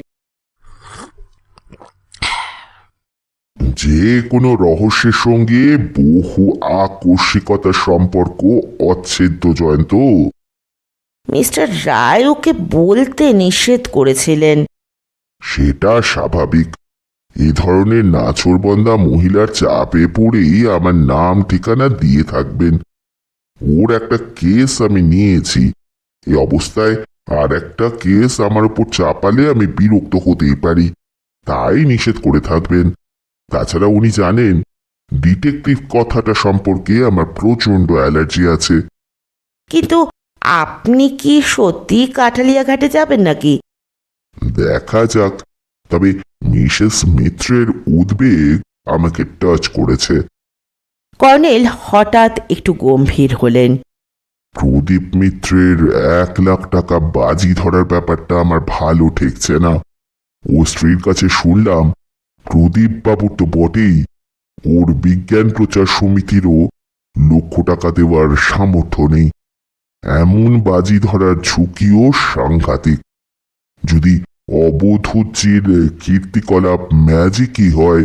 যে কোনো রহস্যের সঙ্গে বহু আকস্মিকতার সম্পর্ক অচ্ছেদ্য, জয়ন্ত। মিস্টার রায় ওকে বলতে নিষেধ করেছিলেন। সেটা স্বাভাবিক। এ ধরনের নাছোড়বন্দা মহিলার চাপে পড়েই আমার নাম ঠিকানা দিয়ে থাকবেন। ওর একটা কেস আমি নিয়েছি। এই অবস্থায় আর একটা কেস আমার উপর চাপালে আমি বিরক্ত হতেই পারি, তাই নিষেধ করে থাকবেন। তাছাড়া উনি জানেন ডিটেকটিভ কথাটা সম্পর্কে আমার প্রচন্ড অ্যালার্জি আছে। কিন্তু আপনি কি সত্যি কাঠালিয়াঘাটে যাবেন নাকি? দেখা যাক, তবে মিসেস মিত্রের উদ্বেগ আমাকে টাচ করেছে। কর্নেল হঠাৎ একটু গম্ভীর হলেন। প্রদীপ মিত্রের 1,00,000 টাকা বাজি ধরার ব্যাপারটা আমার ভালো ঠেকছে না। ও স্ত্রীর কাছে শুনলাম প্রদীপ বাবুর তো বটেই, ওর বিজ্ঞান প্রচার সমিতিরও লক্ষ টাকা দেওয়ার সামর্থ্য নেই। এমন বাজি ধরার ঝুঁকিও সাংঘাতিক। যদি অবধূতজির কীর্তিকলাপ ম্যাজিকই হয়,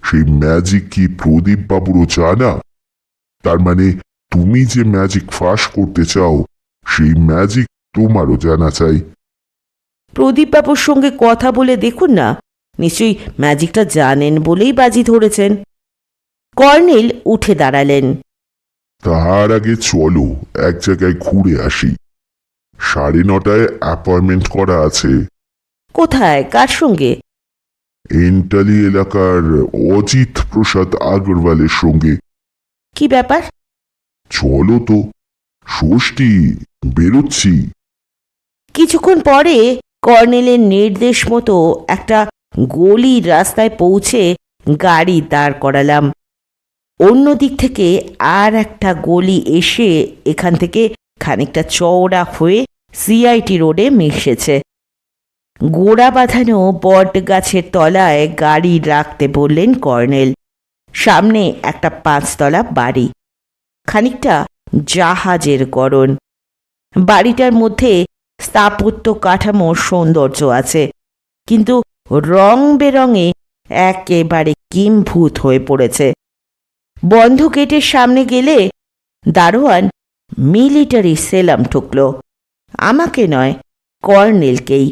সেই ম্যাজিক কি প্রদীপ বাবুরও জানা? তার মানে তুমি যে ম্যাজিক ফাঁস করতে চাও, সেই ম্যাজিক তোমারও জানা চাই। প্রদীপবাবুর সঙ্গে কথা বলে দেখুন না, নিশ্চয়ই ম্যাজিকটা জানেন বলেই বাজি ধরেছেন। কর্নেল উঠে দাঁড়ালেন। তার আগে চলো এক জায়গায় ঘুরে আসি। 9:30টায় অ্যাপয়েন্টমেন্ট করা আছে। কোথায়, কার সঙ্গে? এন্টালি এলাকার অজিত প্রসাদ আগরওয়ালের সঙ্গে। কি ব্যাপার? চলো তো, ষষ্ঠী, বেরোচ্ছি। কিছুক্ষণ পরে কর্নেলের নির্দেশ মতো একটা গলির রাস্তায় পৌঁছে গাড়ি দাঁড় করালাম। অন্য দিক থেকে আর একটা গলি এসে এখান থেকে খানিকটা চওড়া হয়ে সিআইটি রোডে মিশেছে। গোড়া বাঁধানো বট গাছের তলায় গাড়ি রাখতে বললেন কর্নেল। সামনে একটা 5 তলা বাড়ি, খানিকটা জাহাজের গড়ন। বাড়িটার মধ্যে স্থাপত্য কাঠামোর সৌন্দর্য আছে, কিন্তু রং বেরঙে একেবারে কিম্ভূত হয়ে পড়েছে। বন্ধ গেটের সামনে গেলে দারোয়ান মিলিটারি সেলাম ঠুকল। আমাকে নয়, কর্নেলকেই।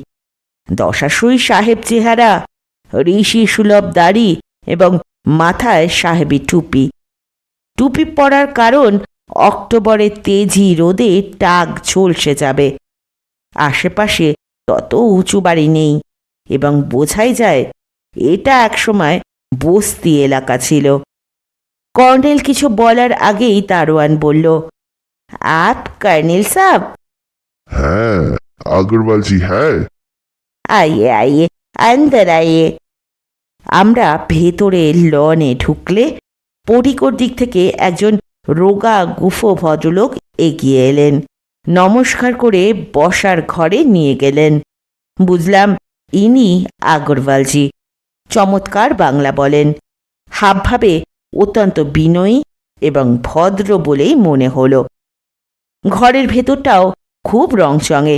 দশাসই সাহেব চেহারা, ঋষি সুলভ দাড়ি এবং মাথায় সাহেবী টুপি। টুপি পরার কারণ অক্টোবরের তেজি রোদে টাক ঝলসে যাবে। আশেপাশে তত উঁচু বাড়ি নেই এবং বোঝাই যায় এটা একসময় বস্তি এলাকা ছিল। কর্নেল কিছু বলার আগেই দারোয়ান বলল, আপ কর্নেল সাহেব? হ্যাঁ, আগরওয়ালজি, হ্যাঁ। আইয়ে আইয়ে, আন্দর আইয়ে। আমরা ভেতরে লনে ঢুকলে পটিকোর দিক থেকে একজন রোগা গুফো ভদ্রলোক এগিয়ে এলেন। নমস্কার করে বসার ঘরে নিয়ে গেলেন। বুঝলাম ইনি আগরওয়ালজি। চমৎকার বাংলা বলেন, হাবভাবে অত্যন্ত বিনয়ী এবং ভদ্র বলেই মনে হলো। ঘরের ভেতরটাও খুব রংচঙে।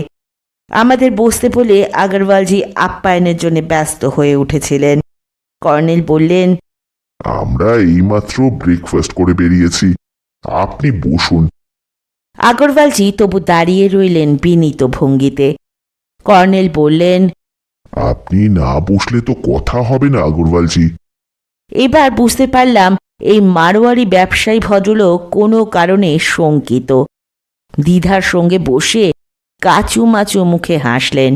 আমাদের বসতে বলে আগরওয়ালজি আপ্যায়নের জন্য ব্যস্ত হয়ে উঠেছিলেন। কর্নেল বললেন, আমরা এইমাত্র ব্রেকফাস্ট করে বেরিয়েছি, আপনি বসুন। আগরওয়ালজি তবু দাঁড়িয়ে রইলেন বিনীত ভঙ্গিতে। কর্নেল বললেন, আপনি না বসলে তো কথা হবে না আগরওয়ালজি। এবার বুঝতে পারলাম এই মারোয়ারি ব্যবসায়ী ভদ্রলোক কোনো কারণে শঙ্কিত। দ্বিধার সঙ্গে বসে কাচুমাচু মুখে হাসলেন।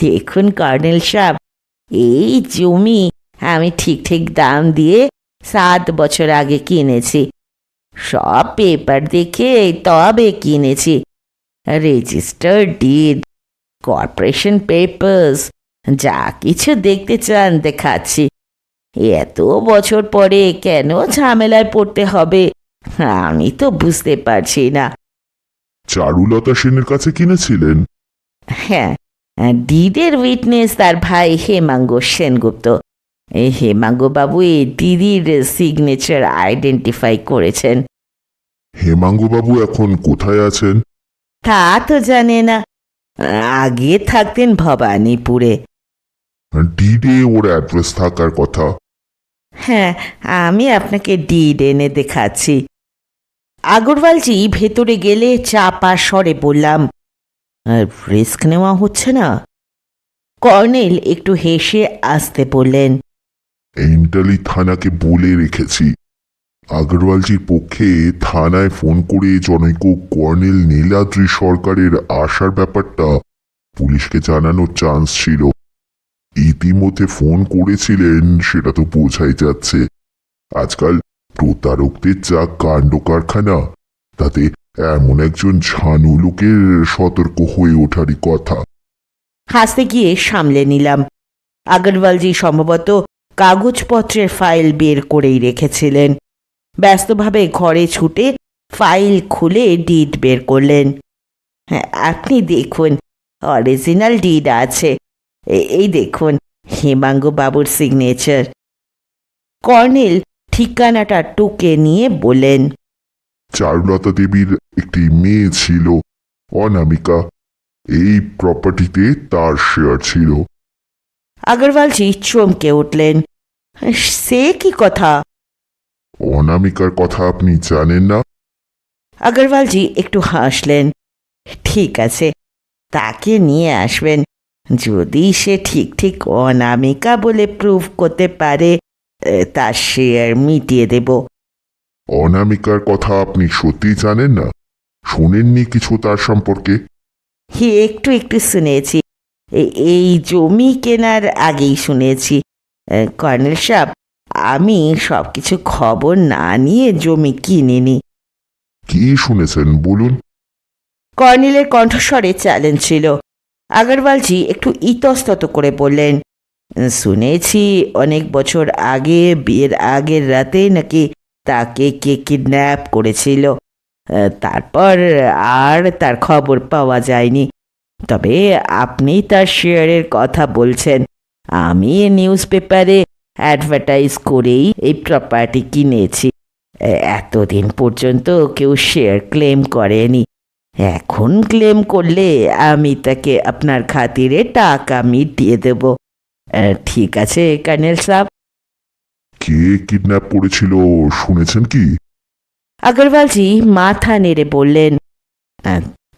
দেখুন কর্নেল সাহেব, এই জমি আমি ঠিক ঠিক দাম দিয়ে 7 বছর আগে কিনেছি। সব পেপার দেখে তবে কিনেছি। রেজিস্টার্ড ডিড, কর্পোরেশন পেপার্স, যা কিছু দেখতে চান দেখাচ্ছি। এত বছর পরে কেন ঝামেলায় পড়তে হবে আমি তো বুঝতে পারছি না। চারুলতা সেনের কাছে কিনেছিলেন? হ্যাঁ, ডিডের উইটনেস তার ভাই হেমাঙ্গ সেনগুপ্ত। এই হেমাঙ্গ বাবু এই দিদির সিগনেচার আইডেন্টিফাই করেছেন। হেমাঙ্গবাবু এখন কোথায় আছেন? তা তো জানে না, আগে থাকতেন ভবানীপুরে। ডিডে ওর অ্যাড্রেস থাকার কথা। হ্যাঁ, আমি আপনাকে ডিড এনে দেখাচ্ছি। আগরওয়ালজি ভেতরে গেলে চাপা স্বরে বললাম, রিস্ক নেওয়া হচ্ছে না? কর্নেল একটু হেসে আসতে বললেন, এন্টালি থানাকে বলে রেখেছি আগরওয়ালজির পক্ষে থানায় ফোন করে জনৈক কর্নেল নীলাদ্রি সরকারের আসার ব্যাপারটা পুলিশকে জানানোর চান্স ছিল। ইতিমধ্যে ফোন করেছিলেন সেটা তো বোঝাই যাচ্ছে। আজকাল প্রতারকদের যা কাণ্ড কারখানা, তাতে এমন একজন ঝানু লোকের সতর্ক হয়ে ওঠারই কথা। হাসতে গিয়ে সামলে নিলাম। আগরওয়ালজি সম্ভবত কাগজপত্রের ফাইল বের করেই রেখেছিলেন। ব্যস্তভাবে ঘরে ছুটে ফাইল খুলে ডিড বের করলেন। হ্যাঁ, আপনি দেখুন, অরিজিনাল ডিড আছে। এই দেখুন, হেমাঙ্গ বাবুর সিগনেচার। কর্নেল ঠিকানাটা টুকে নিয়ে বললেন, চারুলতা দেবীর একটি মেয়ে ছিল, অনামিকা। এই প্রপার্টিতে তার শেয়ার ছিল। আগরওয়ালজি চমকে উঠলেন। সে কি কথা? অনামিকার কথা আপনি জানেন না? আগরওয়ালজি একটু হাসলেন। ঠিক আছে, তাকে নিয়ে আসবেন। যদি সে ঠিক ঠিক অনামিকা বলে প্রুভ করতে পারে, তার শেয়ার মিটিয়ে দেব। অনামিকার কথা আপনি সত্যি জানেন না? শোনেননি কিছু তার সম্পর্কে? একটু একটু শুনেছি। এই জমি কেনার আগেই শুনেছি। কর্নেল সাহেব, আমি সব কিছু খবর না নিয়ে জমি কিনিনি। কি শুনেছেন বলুন? কর্নেলের কণ্ঠস্বরে চ্যালেঞ্জ ছিল। আগরওয়ালজি একটু ইতস্তত করে বললেন, শুনেছি অনেক বছর আগে বিয়ের আগের রাতে নাকি তাকে কে কিডন্যাপ করেছিল। তারপর আর তার খবর পাওয়া যায়নি। তবে আপনি তার শেয়ারের কথা বলছেন। আমি নিউজ পেপারে অ্যাডভার্টাইজ করেই এই প্রপার্টি কিনেছি। এতদিন পর্যন্ত কেউ শেয়ার ক্লেম করেনি। এখন ক্লেম করলে আমি তাকে আপনার খাতিরে টাকা মিটিয়ে দেব। ঠিক আছে কর্নেল সাহেব? কে কিডন্যাপ করেছিল শুনেছেন কি? আগরওয়ালজি মাথা নেড়ে বললেন,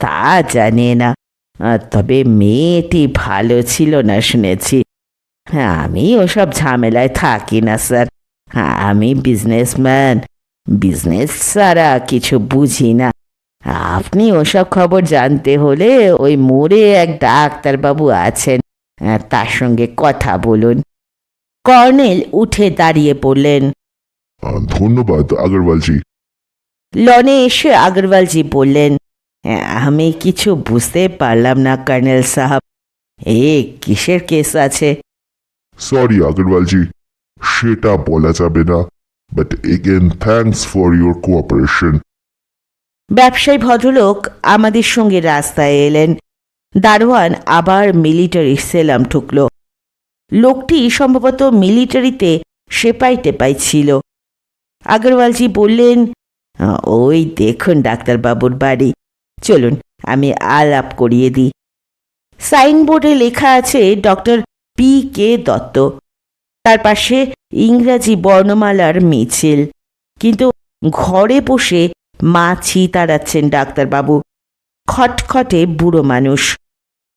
তা জানে না, তবে মেয়েটি ভালো ছিল না শুনেছি। আমি ওসব ঝামেলায় থাকি না স্যার। আমি বিজনেসম্যান, বিজনেস ছাড়া কিছু বুঝি না। আপনি ওসব খবর জানতে হলে ওই মোড়ে এক ডাক্তারবাবু আছেন, তার সঙ্গে কথা বলুন। কর্নেল উঠে দাঁড়িয়ে পড়লেন। ধন্যবাদ আগরওয়ালজি। লনে এসে আগরওয়ালজি বললেন, আমি কিছু বুঝতে পারলাম না কর্নেল সাহেব। কিসের কেস আছে? সরি আগরওয়ালজি, সেটা বলা যাবে না। But again thanks for your cooperation. ব্যবসায়ী ভদ্রলোক আমাদের সঙ্গে রাস্তায় এলেন। দারোয়ান আবার মিলিটারি সেলাম ঠুকল। লোকটি সম্ভবত মিলিটারিতে সেপাই টেপাই ছিল। আগরওয়ালজি বললেন, ওই দেখুন ডাক্তারবাবুর বাড়ি, চলুন আমি আলাপ করিয়ে দিই। সাইনবোর্ডে লেখা আছে ডক্টর P.K. দত্ত। তার পাশে ইংরাজি বর্ণমালার মিছিল। কিন্তু ঘরে বসে মাছি তাড়াচ্ছেন ডাক্তারবাবু। খটখটে বুড়ো মানুষ।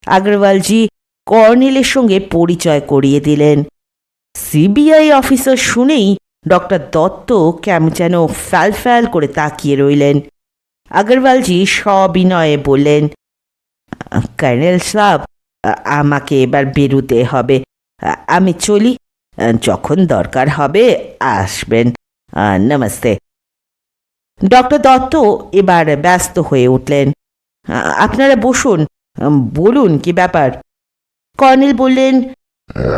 আগরওয়ালজি কর্নেলের সঙ্গে পরিচয় করিয়ে দিলেন। সিবিআই অফিসার শুনেই ডক্টর দত্ত কেমন যেন ফ্যাল ফ্যাল করে তাকিয়ে রইলেন। আগরওয়ালজি সবিনয়ে বললেন, কর্নেল সাহেব, আমাকে এবার বেরুতে হবে। আমি চলি, যখন দরকার হবে আসবেন। নমস্তে। ডক্টর দত্ত এবার ব্যস্ত হয়ে উঠলেন। আপনারা বসুন, বলুন কি ব্যাপার? কর্নেল বললেন,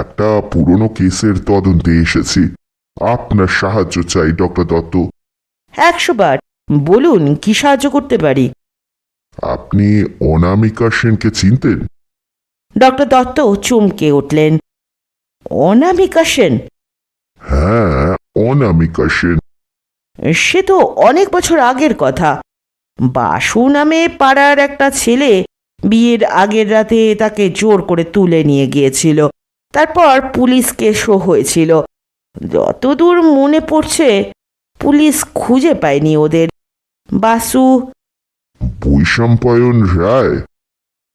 একটা পুরনো কেসের তদন্তে এসেছি। আপনার সাহায্য চাই ডক্টর দত্ত। 100 বার বলুন, কি সাহায্য করতে পারি? আপনি অনামিকা সেনকে চিনতেন? ডক্টর দত্ত চমকে উঠলেন। অনামিকা সেন? হ্যাঁ, অনামিকা সেন। সে তো অনেক বছর আগের কথা। বাসু নামে পাড়ার একটা ছেলে বিয়ের আগের রাতে তাকে জোর করে তুলে নিয়ে গিয়েছিল। তারপর পুলিশ কেসও হয়েছিল। যতদূর মনে পড়ছে পুলিশ খুঁজে পায়নি ওদের। বাসু। বৈশম্পায়ন রায়?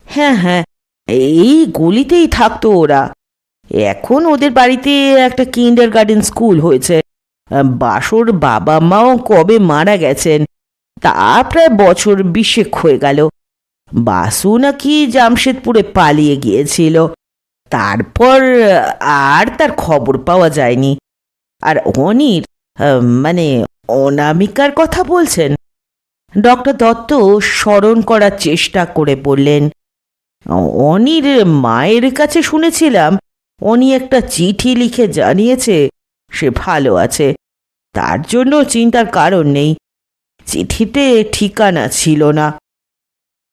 হ্যাঁ হ্যাঁ, এই গলিতেই থাকতো ওরা। এখন ওদের বাড়িতে একটা কিন্ডারগার্টেন স্কুল হয়েছে। বাসুর বাবা মাও কবে মারা গেছেন, তা প্রায় বছর 20 হয়ে গেল। বাসু নাকি জামশেদপুরে পালিয়ে গিয়েছিল। তারপর আর তার খবর পাওয়া যায়নি। আর অনির, মানে অনামিকার কথা বলছেন? ডক্টর দত্ত স্মরণ করার চেষ্টা করে বললেন, অনির মায়ের কাছে শুনেছিলাম উনি একটা চিঠি লিখে জানিয়েছে সে ভালো আছে, তার জন্য চিন্তার কারণ নেই। চিঠিতে ঠিকানা ছিল না।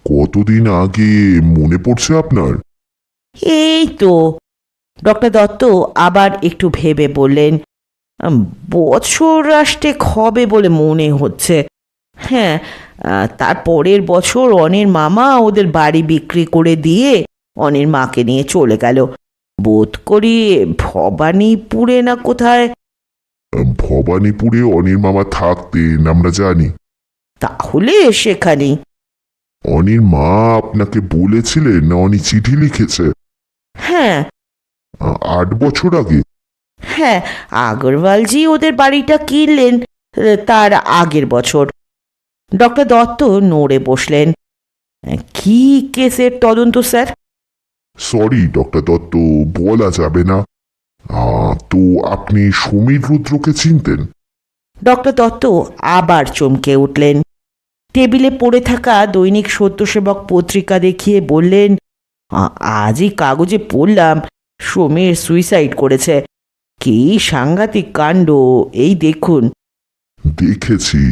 কতদিন আগে মনে পড়ছে আপনার? এই তো। ডক্টর দত্ত আবার একটু ভেবে বললেন, বছর 8 হবে বলে মনে হচ্ছে। হ্যাঁ, তার পরের বছর অনির মামা ওদের বাড়ি বিক্রি করে দিয়ে অনির মাকে নিয়ে চলে গেল। বোধ করি ভবানীপুরে না কোথায়। ভবানীপুরে অনির মামা থাকতেন আমরা জানি। তাহলে সেখানেই। অনির মা আপনাকে বলেছিলেন অনি চিঠি লিখেছে? হ্যাঁ 8 বছর আগে? হ্যাঁ, আগরওয়ালজি ওদের বাড়িটা কিনলেন তার আগের বছর। ডক্টর দত্ত নড়ে বসলেন। কি কেসের তদন্ত স্যার? সরি ডক্টর দত্ত, বলা যাবে না। তো আপনি সমীর রুদ্রকে চিনতেন? ডক্টর দত্ত আবার চমকে উঠলেন। টেবিলে পড়ে থাকা দৈনিক সত্যসেবক পত্রিকা দেখিয়ে বললেন, আজই কাগজে পড়লাম সমীর সুইসাইড করেছে। কি সাংঘাতিক কাণ্ড, এই দেখুন। দেখেছি।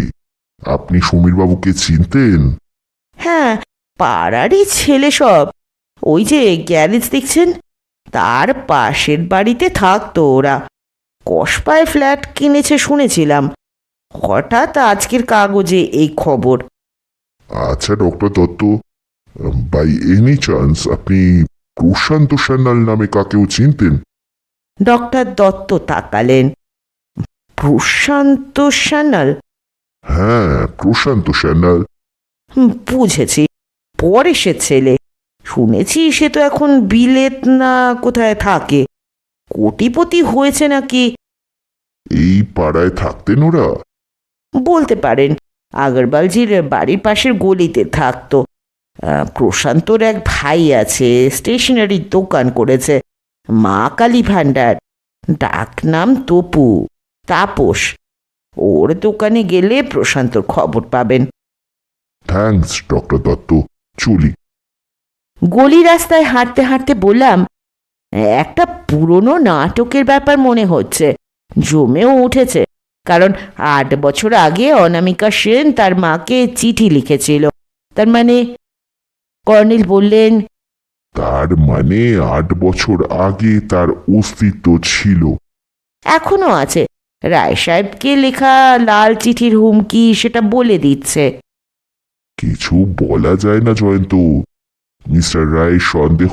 আপনি সমীরবাবুকে চিনতেন? হ্যাঁ, পাড়ারই ছেলে সব। ওই যে গ্যারেজ দেখছেন, তার পাশের বাড়িতে থাকতো ওরা। কসবায় ফ্ল্যাট কিনেছে শুনেছিলাম। হঠাৎ আজকের কাগজে এই খবর। আচ্ছা doctor Dutta, by any chance আপনি প্রশান্ত সান্যাল নামে কাকেও চিনতেন? ডক্টর দত্ত তাকালেন। প্রশান্ত সান্যাল? হ্যাঁ, প্রশান্ত সান্যাল। বুঝেছি, পরেশের ছেলে। শুনেছি সে তো এখন বিলেত না কোথায় থাকে। কোটিপতি হয়েছে নাকি। এই পাড়ায় থাকতেন ওরা? বলতে পারেন, আগরওয়ালজির বাড়ির পাশের গলিতে থাকতো। প্রশান্তর এক ভাই আছে, স্টেশনারির দোকান করেছে, মা কালী ভাণ্ডার। ডাকনাম তপু, তাপস। ওর দোকানে গেলে প্রশান্তর খবর পাবেন। থ্যাঙ্কস ডক্টর দত্ত, চলি। গলি রাস্তায় হাঁটতে হাঁটতে বললাম, একটা পুরনো নাটকের ব্যাপার মনে হচ্ছে। জমেও উঠেছে, কারণ 8 বছর আগে অনামিকা সেন তার মাকে চিঠি লিখেছিল। তার মানে? কর্নেল বললেন, তার মানে 8 বছর আগে তার অস্তিত্ব ছিল। এখনো আছে। রায় সাহেবকে লেখা লাল চিঠির হুমকি সেটা বলে দিচ্ছে। কিছু বলা যায় না জয়ন্ত। মিস্টার রায়ের সন্দেহ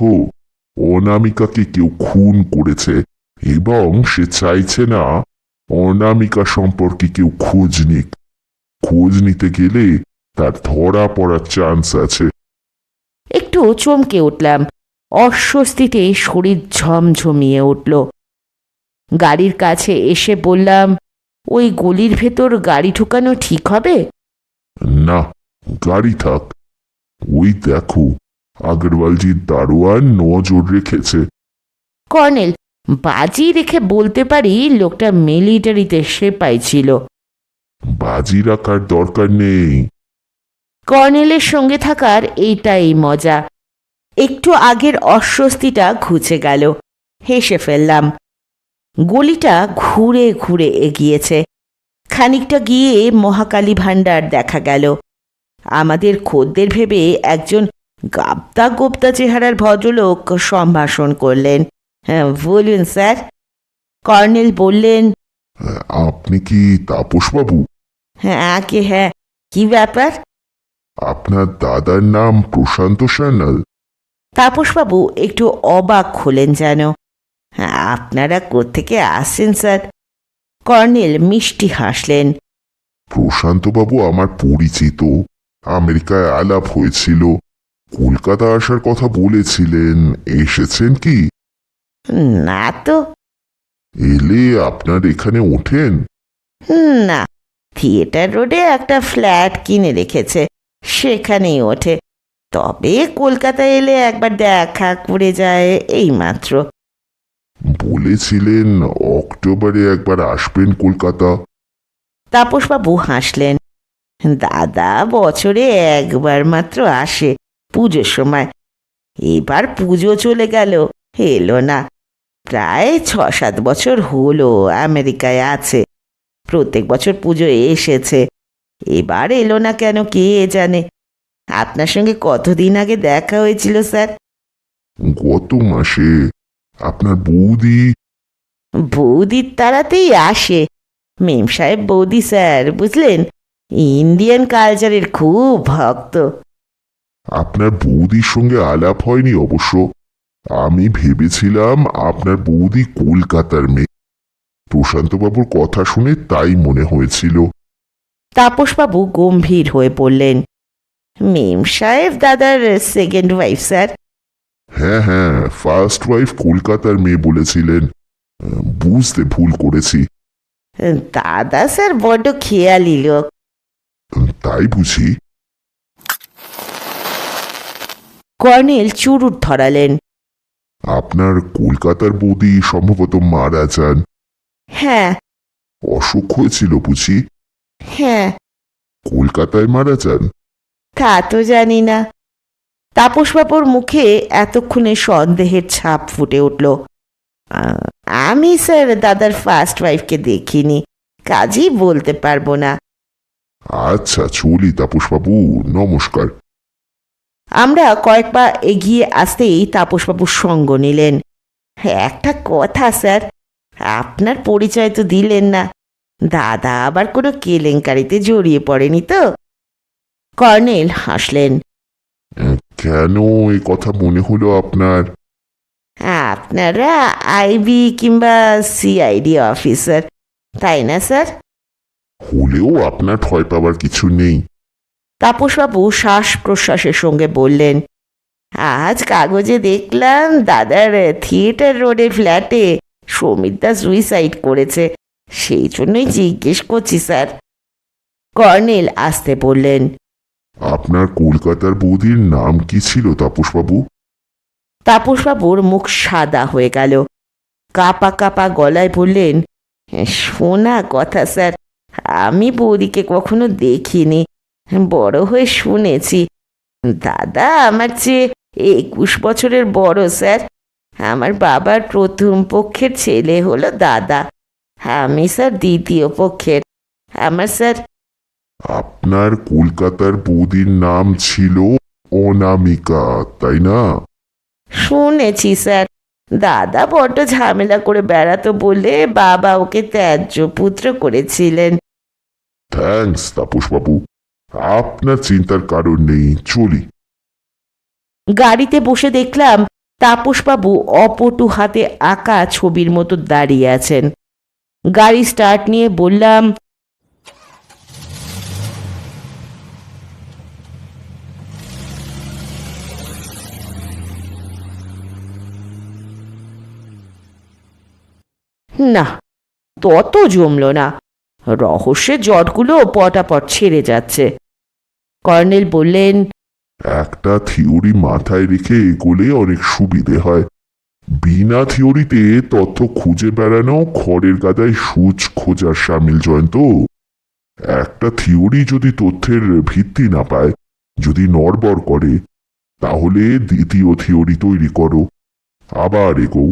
অনামিকাকে কেউ খুন করেছে এবং সে চাইছে না অনামিকা সম্পর্কে কেউ খোঁজ নিক। খোঁজ নিতে গেলে তার ধরা পড়ার চান্স আছে। একটু চমকে উঠলাম। অস্বস্তিতে শরীর ঝমঝমিয়ে উঠল। গাড়ির কাছে এসে বললাম, ওই গলির ভেতর গাড়ি ঢুকানো ঠিক হবে? না, গাড়ি থাক। ওই দেখো, আগরওয়ালজির দারোয়ান নজর রেখেছে। কর্নেল, বাজি রেখে বলতে পারি লোকটা মিলিটারিতে সেপাই ছিল। বাজি রাখার দরকার নেই। কর্নেলের সঙ্গে থাকার এইটাই মজা। একটু আগের অস্বস্তিটা ঘুচে গেল। হেসে ফেললাম। গলিটা ঘুরে ঘুরে এগিয়েছে। খানিকটা গিয়ে মহাকালী ভাণ্ডার দেখা গেল। আমাদের খদ্দের ভেবে একজন গাবদা গোপ্তা চেহারার ভদ্রলোক সম্ভাষণ করলেন। হ্যাঁ, বলুন স্যার। কর্নেল বললেন, আপনি কি তাপসবাবু? হ্যাঁ আগে হ্যাঁ, কি ব্যাপার? আপনার দাদার নাম প্রশান্ত সান্যাল। তাপসবাবু একটু অবাক হলেন যেন। হ্যাঁ, আপনারা কোত্থেকে আসছেন স্যার? কর্নেল মিষ্টি হাসলেন। প্রশান্তবাবু আমার পরিচিত, আমেরিকায় আলাপ হয়েছিল, কলকাতা আসার কথা বলেছিলেন, এসেছেন কি? না তো। এলে আপনার এখানে ওঠেন? না, থিয়েটার রোডে একটা ফ্ল্যাট কিনে রেখেছে, সেখানেই ওঠে। তবে কলকাতায় এলে একবার দেখা করে যায় এই মাত্র। বলেছিলেন অক্টোবরে একবার আসবেন কলকাতা। তাপসবাবু হাসলেন। দাদা বছরে একবার মাত্র আসে, পুজোর সময়। এবার পুজো চলে গেল, এলো না। প্রায় 6-7 বছর হলো আমেরিকায় আছে, প্রত্যেক বছর পুজো এসেছে। এবার এলো না কেন কে জানে। আপনার সঙ্গে কতদিন আগে দেখা হয়েছিল স্যার? গত মাসে। আপনার বৌদি? বৌদির তাড়াতেই আসে। মেম সাহেব বৌদি স্যার, বুঝলেন, ইন্ডিয়ান কালচারের খুব ভক্ত। আপনার বৌদির সঙ্গে আলাপ হয়নি অবশ্য। আমি ভেবেছিলাম আপনার বৌদি কলকাতার মেয়ে। প্রশান্তবাবুর কথা শুনে তাই মনে হয়েছিল। তাপসবাবু গম্ভীর হয়ে পড়লেন। মেম সাহেব দাদার সেকেন্ড ওয়াইফ স্যার। হ্যাঁ হ্যাঁ, ফার্স্ট ওয়াইফ কলকাতার মেয়ে বলেছিলেন। বুঝতে ভুল করেছি। দাদা স্যার বড্ড খেয়ালি লোক। তাই বুঝি? কর্নেল চুরুট ধরালেন। আপনার কলকাতার বৌদি সম্ভবত মারা যান। হ্যাঁ। অসুখ হয়েছিল বুঝি? হ্যাঁ। কলকাতায় মারা যান? তা তো জানি না। তাপসবাবুর মুখে এতক্ষণে সন্দেহের ছাপ ফুটে উঠল। আমি স্যার দাদার ফার্স্ট ওয়াইফকে দেখিনি, কাজেই বলতে পারবো না। আচ্ছা চলি তাপসবাবু, নমস্কার। আমরা কয়েক পা এগিয়ে আসতেই তাপসবাবুর সঙ্গ নিলেন। একটা কথা স্যার, আপনার পরিচয় তো দিলেন না। দাদা আবার কোনো কেলেঙ্কারিতে জড়িয়ে পড়েনি তো? কর্নেল হাসলেন। কেন এই কথা মনে হলো আপনার? আপনারা আইবি কিংবা সিআইডি অফিসার, তাই না স্যার? হলেও আপনার ভয় পাবার কিছু নেই। তাপসবাবু শ্বাস প্রশ্বাসের সঙ্গে বললেন, আজ কাগজে দেখলাম দাদার থিয়েটার রোডের ফ্ল্যাটে সমিতদা সুইসাইড করেছে, সেই জন্যই জিজ্ঞেস করছি স্যার। কর্নেল আসতে বললেন, আপনার কলকাতার বৌদির নাম কি ছিল তাপসবাবু? তাপসবাবুর মুখ সাদা হয়ে গেল। কাপা কাপা গলায় বললেন, শোনা কথা স্যার, আমি বৌদিকে কখনো দেখিনি, বড় হয়ে শুনেছি। দাদা আমার চেয়ে 21 বছরের বড় স্যার। আমার বাবার প্রথম পক্ষের ছেলে হলো দাদা, আমি স্যার দ্বিতীয় পক্ষের। আমার স্যার। আপনার কলকাতার বৌদির নাম ছিল অনামিকা, তাই না? শুনেছি স্যার, দাদা বড্ড ঝামেলা করে বেড়াতো বলে বাবা ওকে ত্যায্য পুত্র করেছিলেন। থ্যাঙ্কস তাপসবাবু, আপনার চিন্তার কারণ নেই, চলি। গাড়িতে বসে দেখলাম তাপসবাবু অপটু হাতে আঁকা ছবির মতো দাঁড়িয়ে আছেন। গাড়ি স্টার্ট নিয়ে বললাম, না, তত জমল না। রহস্যের জটগুলো পটাপট ছেড়ে যাচ্ছে। কর্নেল বললেন, একটা থিওরি মাথায় রেখে এগোলে অনেক সুবিধে হয়। বিনা থিওরিতে তথ্য খুঁজে বেড়ানো খড়ের গাদায় সূচ খোঁজার সামিল, জয়ন্ত। একটা থিওরি যদি তথ্যের ভিত্তি না পায়, যদি নড়বড় করে, তাহলে দ্বিতীয় থিওরি তৈরি করো, আবার এগো।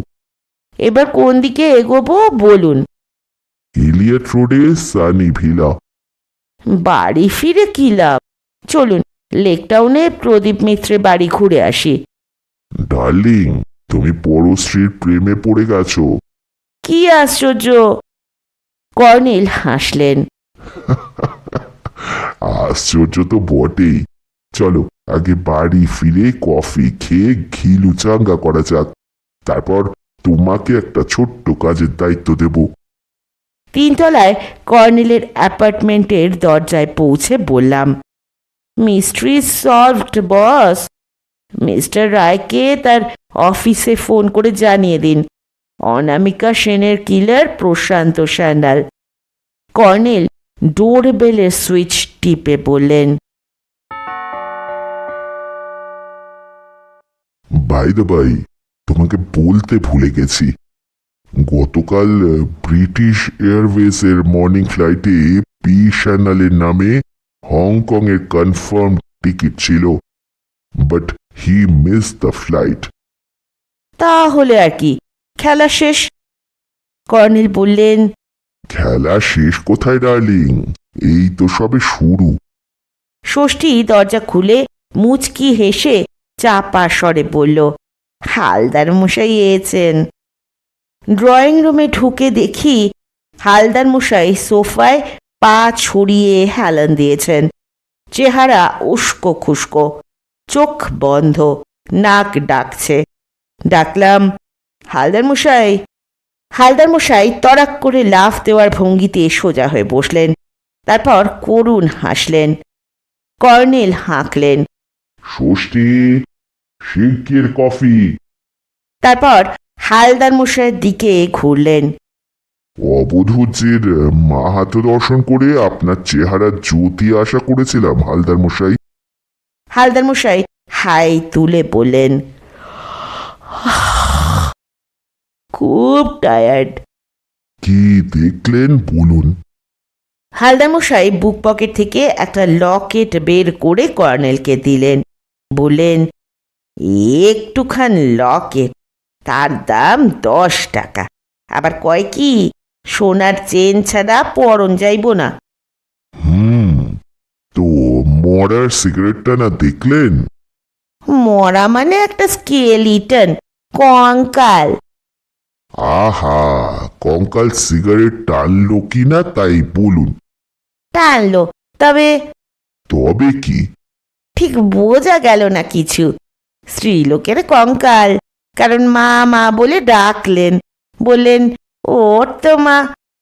এবার কোন দিকে এগোবো বলুন? এলিয়ট রোডে সানি ভিলা। বাড়ি ফিরে কি লাভ, চলুন লেক টাউনে প্রদীপ মিত্রের বাড়ি ঘুরে আসি। ডার্লিং, তুমি পরশ্রীর প্রেমে পড়ে গেছো। কি আশ্চর্য! কর্নেল হাসলেন। আশ্চর্য তো বটেই। চলো আগে বাড়ি ফিরে কফি খেয়ে ঘিলু চাঙ্গা করা যাক, তারপর তোমাকে একটা ছোট্ট কাজের দায়িত্ব দেব। 3 তলায় কর্নেলের অ্যাপার্টমেন্টের দরজায় পৌঁছে বললাম, মিস্ট্রি সলভড বস। মিস্টার রায়কে তার অফিসে ফোন করে জানিয়ে দিন অনামিকা সেনের কিলার প্রশান্ত স্যান্ডাল। কর্নেল ডোরবেলের সুইচ টিপে বললেন, বাই দ্য বাই, তোমাকে বলতে ভুলে গেছি, গতকাল ব্রিটিশ এয়ারওয়েজের মর্নিং ফ্লাইটে পি শ্যানালের নামে হংকং এর কনফার্ম টিকিট ছিল, but he miss the flight. তাহলে আর কি, খেলা শেষ। কর্নেল বললেন, খেলা শেষ কোথায় ডার্লিং, এই তো সবে শুরু। ষষ্ঠী দরজা খুলে মুচকি হেসে চাপা স্বরে বলল, হালদার মশাই এসেছেন। ড্রয়িং রুমে ঢুকে দেখি হালদার মশাই সোফায় পা ছড়িয়ে হেলান দিয়েছেন। চেহারা উস্কো খুস্কো, চোখ বন্ধ, নাক ডাকছে। ডাকলাম, হালদার মশাই। হালদার মশাই তড়াক করে লাফ দেওয়ার ভঙ্গিতে সোজা হয়ে বসলেন, তারপর করুণ হাসলেন। কর্নেল হাঁকলেন, ষষ্ঠী, শিগগির কফি। তারপর হালদার মশাইয়ের দিকে ঘুরলেন। অবধূজির মাহাতো দর্শন করে আপনার চেহারা জ্যোতি আশা করেছিলাম হালদার মশাই। হালদার মশাই হাই তুলে বললেন, খুব টায়ার্ড। কি দেখলেন বলুন। হালদার মশাই বুক পকেট থেকে একটা লকেট বের করে কর্নেলকে দিলেন। বললেন, একটুখান লকেট, তার দাম 10 টাকা। আবার কয় কি, সোনার চেন ছাড়া পরন যাইব না। তো মরার সিগারেটটা না দেখলেন? মরা মানে একটা স্কেলিটন, কঙ্কাল। আহা, কঙ্কাল সিগারেট টানলো কিনা তাই বলুন। টানলো, তবে তবে কি? ঠিক বোঝা গেল না কিছু। স্ত্রীলোকের কঙ্কাল, কারণ মা মা বলে ডাকলেন। বললেন, ওর তো মা,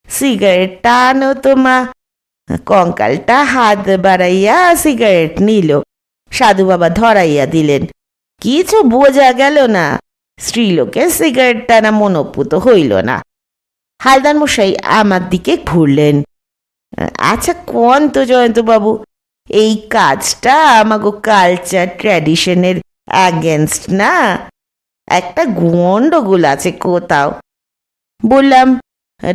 সিগারেট টানো তো মা। কঙ্কালটা হাত বাড়াইয়া সিগারেট নিল, সাধু বাবা ধরাইয়া দিলেন। কিছু বোঝা গেল না, স্ত্রীলোকের সিগারেট টানা মনোপুত হইল না। হালদার মশাই আমার দিকে ঘুরলেন। আচ্ছা কোন তো জয়ন্তবাবু, এই কাজটা আমাগো কালচার ট্র্যাডিশনের অ্যাগেনস্ট না? একটা গন্ডগোল আছে কোথাও। বললাম,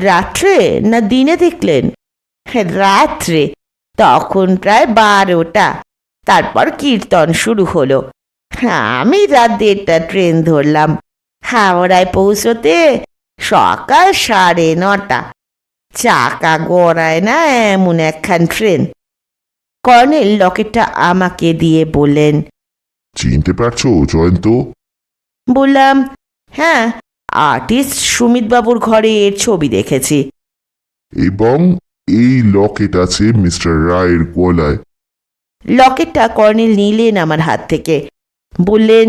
রাত্রে না দিনে দেখলেন? রাত্রে, তখন প্রায় 12টা। তারপর কীর্তন শুরু হলো। আমি রাত 1:30 ট্রেন ধরলাম। হাওড়ায় পৌঁছতে সকাল 9:30। চাকা গড়ায় না এমন একখান ট্রেন। কর্নেল লকেটটা আমাকে দিয়ে বললেন, চিনতে পারছো জয়ন্ত? বললাম, হ্যাঁ, আর্টিস্ট সুমিতবাবুর ঘরে এর ছবি দেখেছি। এবং এই লকেট আছে মিস্টার রায়ের গলায়। লকেটটা কর্নেল নিলেন আমার হাত থেকে। বললেন,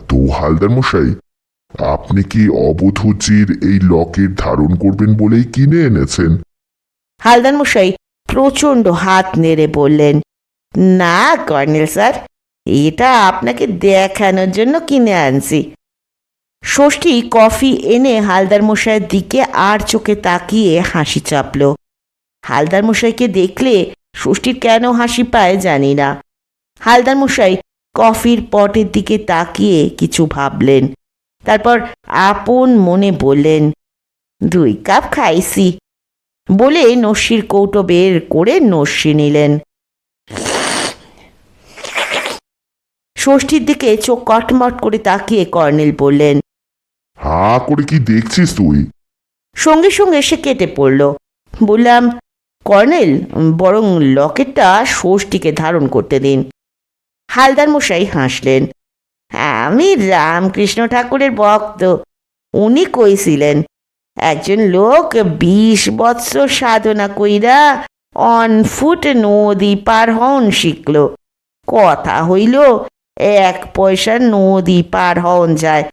তো হালদার মশাই, আপনি কি অবধূজির এই লকেট ধারণ করবেন বলেই কিনে এনেছেন? হালদার মশাই প্রচণ্ড হাত নেড়ে বললেন, না কর্নেল স্যার, এটা আপনাকে দেখানোর জন্য কিনে আনছি। ষষ্ঠী কফি এনে হালদার মশাইয়ের দিকে আর চোখে তাকিয়ে হাসি চাপল। হালদার মশাইকে দেখলে ষষ্ঠীর কেন হাসি পায় জানি না। হালদার মশাই কফির পটের দিকে তাকিয়ে কিছু ভাবলেন, তারপর আপন মনে বললেন, 2 কাপ খাইছি। বলে নস্যির কৌটো বের করে নস্যি নিলেন। ষষ্ঠীর দিকে চোখ কটমট করে তাকিয়ে কর্নেল বললেন, হা করে কি দেখছিস তুই? সঙ্গে সঙ্গে সে কেটে পড়ল। বললাম, কর্নেল, বরং লকেটটা ষষ্ঠীকে ধারণ করতে দিন। হালদার মশাই হাসলেন। আমি রামকৃষ্ণ ঠাকুরের ভক্ত। উনি কইছিলেন একজন লোক 20 বৎসর সাধনা কইরা অন ফুট নদী পার হন শিখল। কথা হইল 1 পয়সার নদী পার হন যায়,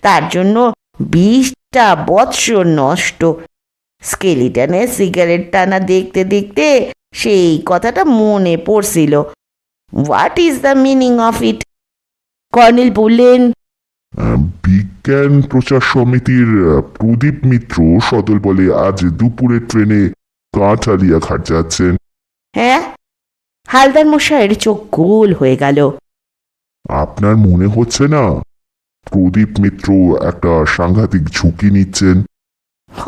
তার জন্য 20টা বৎসর নষ্ট। স্কেলিটনে সিগারেট টানা দেখতে দেখতে সেই কথাটা মনে পড়ছিল। What is the meaning of it? Colonel বললেন, বিজ্ঞান প্রচার সমিতির প্রদীপ মিত্র সদল বলে আজ দুপুরে ট্রেনে কাঁঠালিয়া ঘাট যাচ্ছেন। হ্যাঁ? হালদার মশাইয়ের চোখ গোল হয়ে গেল। আপনার মনে হচ্ছে না প্রদীপ মিত্র একটা সাংঘাতিক ঝুঁকি নিচ্ছেন? হ।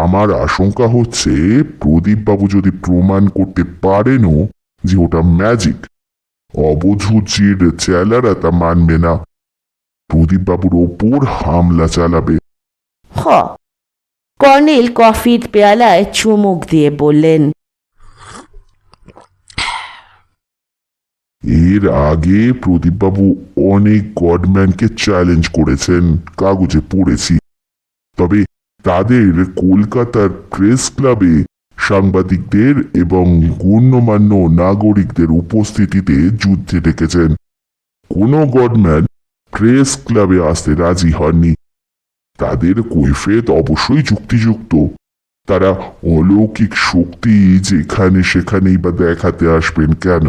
আমার আশঙ্কা হচ্ছে প্রদীপবাবু যদি প্রমাণ করতে পারেনও যে ওটা ম্যাজিক, অবধূতজির চেলারা তা মানবে না, প্রদীপবাবুর ওপর হামলা চালাবে। হ। কর্নেল কফির পেয়ালায় চুমুক দিয়ে বললেন, এর আগে প্রদীপবাবু অনেক গডম্যানকে চ্যালেঞ্জ করেছেন, কাগজে পড়েছি। তবে তাদের কলকাতার প্রেস ক্লাবে সাংবাদিকদের এবং গণ্যমান্য নাগরিকদের উপস্থিতিতে যুদ্ধে ডেকেছেন। কোনো গডম্যান প্রেস ক্লাবে আসতে রাজি হননি। তাদের কৈফিয়ত অবশ্যই যুক্তিযুক্ত। তারা অলৌকিক শক্তি যেখানে সেখানেই বা দেখাতে আসবেন কেন,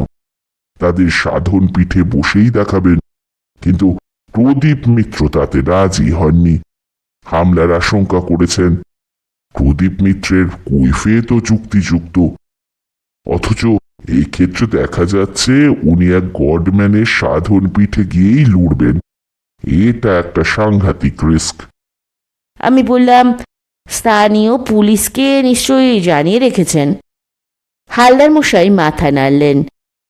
তাদের সাধন পিঠে বসেই দেখাবেন। কিন্তু প্রদীপ মিত্র তাতে রাজি হননি, হামলার আশঙ্কা করেছেন। প্রদীপ মিত্রের কৈফিয়তও যুক্তিযুক্ত, অথচ এই ক্ষেত্রে দেখা যাচ্ছে উনি এক গডম্যানের সাধন পিঠে গিয়েই লড়বেন। এটা একটা সাংঘাতিক রিস্ক। আমি বললাম, স্থানীয় পুলিশকে নিশ্চয়ই জানিয়ে রেখেছেন? হালদার মশাই মাথা নাড়লেন।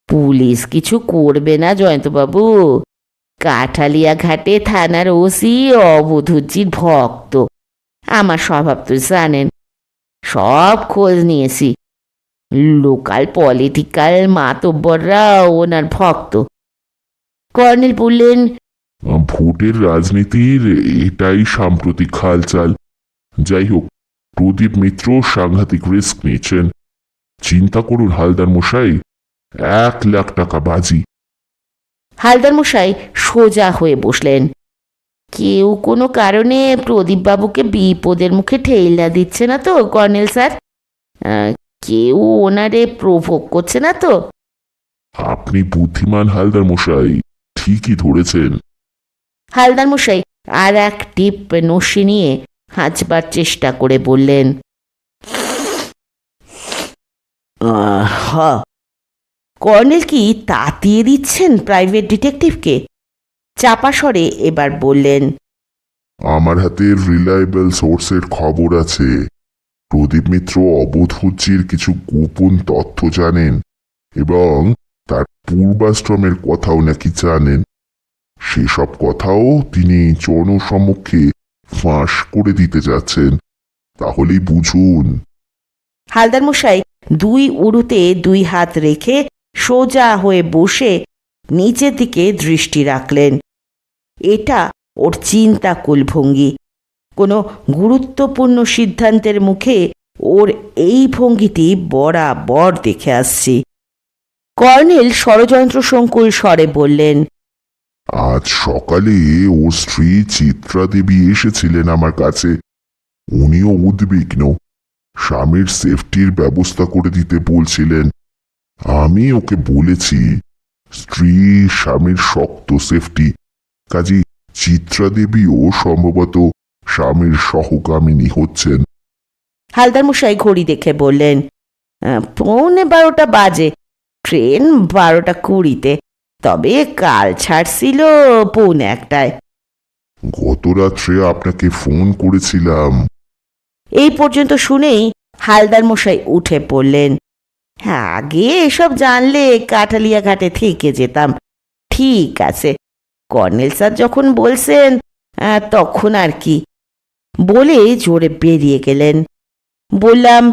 পুলিশ কিছু করবে না জয়ন্তবাবু। কাঠালিয়া ঘাটে থানার ওসি অবধূতজির ভক্ত। আমার স্বভাব তো জানেন, সব খোঁজ নিয়েছি। লোকাল পলিটিক্যাল মাতব্বররা ওনার ভক্ত। কর্নেল বললেন, ভোটের রাজনীতির এটাই সাম্প্রতিক হালচাল। যাই হোক, প্রদীপ মিত্র সাংঘাতিক রিস্ক নিচ্ছেন। চিন্তা করুন হালদার মশাই, 1 লাখ টাকা বাজি। হালদার মশাই সোজা হয়ে বসলেন। কেউ কোনো কারণে প্রদীপবাবুকে বিপদের মুখে ঠেলা দিচ্ছে না তো কর্নেল স্যার? কেউ ওনারে প্রভোগ করছে না তো? আপনি বুদ্ধিমান হালদার মশাই, ঠিকই ধরেছেন। হালদার মশাই আর এক টিপ নস্যি নিয়ে হাঁচবার চেষ্টা করে বললেন, কর্নেল কি তাতিয়ে দিচ্ছেন প্রাইভেট ডিটেকটিভকে? চাপা স্বরে এবার বললেন, আমার হাতে রিলায়েবল সোর্সের খবর আছে। প্রদীপ মিত্র অবধূতজির কিছু গোপন তথ্য জানেন এবং তার পূর্বাশ্রমের কথাও নাকি জানেন। সেসব কথাও তিনি জনসমক্ষে ফাঁস করে দিতে যাচ্ছেন। তাহলেই বুঝুন। হালদার মশাই 2 উরুতে 2 হাত রেখে সোজা হয়ে বসে নিচের দিকে দৃষ্টি রাখলেন। এটা ওর চিন্তাকুল ভঙ্গি। কোনো গুরুত্বপূর্ণ সিদ্ধান্তের মুখে ওর এই ভঙ্গিটি বরাবর দেখে আসছি। কর্নেল ষড়যন্ত্র সংকুল স্বরে বললেন, আজ সকালে ওর স্ত্রী চিত্রা দেবী এসেছিলেন আমার কাছে। উনিও উদ্বিগ্ন, স্বামীর সেফটির ব্যবস্থা করে দিতে বলছিলেন। আমি ওকে বলেছি স্ত্রী স্বামীর শক্ত সেফটি, কাজী চিত্রা দেবীও সম্ভবত স্বামীর সহগামিনী হচ্ছেন। হালদার মশাই ঘড়ি দেখে বললেন, 12:15 বাজে, ট্রেন 12:20-তে, তবে কাল ছাড়ছিল 1:15-টায়। গত রাত্রে আপনাকে ফোন করেছিলাম। এই পর্যন্ত শুনেই হালদার মশাই উঠে পড়লেন। আগে এসব জানলে কাঠালিয়া ঘাটে থেকে যেতাম। ঠিক আছে, কর্নেল স্যার যখন বলছেন তখন আর কি, বলে জোরে বেরিয়ে গেলেন। বললাম,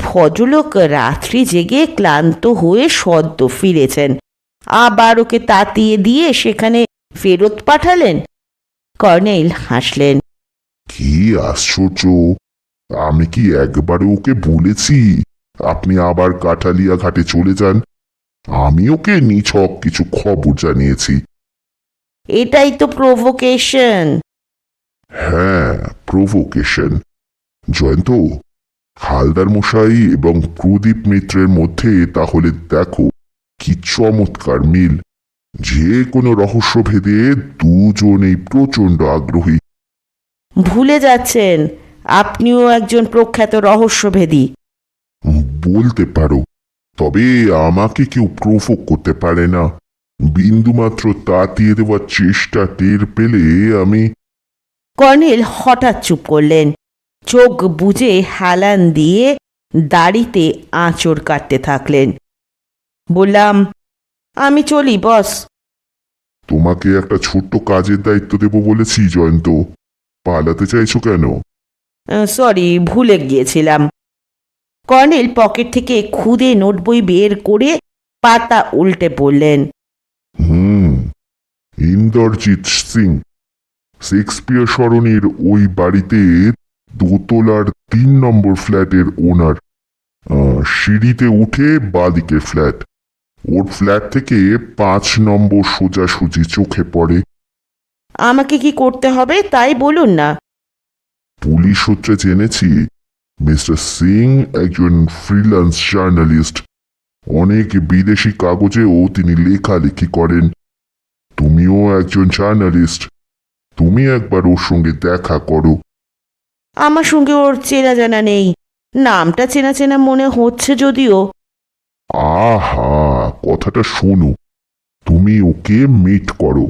ভদ্রলোক রাত্রি জেগে ক্লান্ত হয়ে সদ্য ফিরেছেন, আবার ওকে তাতিয়ে দিয়ে সেখানে ফেরত পাঠালেন? কর্নেল হাসলেন। কি আশ্চর্য! আমি কি একবারে ওকে বলেছি আপনি আবার কাঠালিয়া ঘাটে চলে যান? আমি ওকে নিছক কিছু খবর জানিয়েছি। এটাই তো প্রভোকেশন। হ্যাঁ, প্রভোকেশন। জয়ন্ত, হালদার মশাই এবং প্রদীপ মিত্রের মধ্যে তাহলে দেখো কি চমৎকার মিল। যে কোনো রহস্য ভেদে দুজনেই প্রচন্ড আগ্রহী। ভুলে যাচ্ছেন, আপনিও একজন প্রখ্যাত রহস্যভেদী। বলতে পারো, তবে আমাকে কেউ প্রভোগ করতে পারে না। বিন্দুমাত্র তাতিয়ে দেওয়ার চেষ্টা টের পেলে আমি... কর্নেল হঠাৎ চুপ করলেন, চোখ বুজে হেলান দিয়ে দাড়িতে আঁচড় কাটতে থাকলেন। বললাম, আমি চলি বস। তোমাকে একটা ছোট্ট কাজের দায়িত্ব দেব বলেছি জয়ন্ত। পালাতে চাইছো কেন? সরি, ভুলে গিয়েছিলাম। কর্নেল পকেট থেকে খুদে নোটবই বের করে পাতা উল্টে পড়লেন। ইন্দরজিৎ সিং, শেক্সপিয়ার সরণির ওই বাড়িতে দোতলার 3 নম্বর ফ্ল্যাটের ওনার। সিঁড়িতে উঠে বাঁদিকের ফ্ল্যাট। ওর ফ্ল্যাট থেকে 5 নম্বর সোজাসুজি চোখে পড়ে। আমাকে কি করতে হবে তাই বলুন না। পুলিশ সূত্রে জেনেছি মিস্টার সিং একজন ফ্রিল্যান্স জার্নালিস্ট। অনেক বিদেশি কাগজেও তিনি লেখালেখি করেন। তুমিও একজন জার্নালিস্ট। তুমি একবার ওর সঙ্গে দেখা করো। আমার সঙ্গে ওর চেনা জানা নেই, নামটা চেনা চেনা মনে হচ্ছে যদিও। আহা, কথাটা শোনো। তুমি ওকে মিট করো।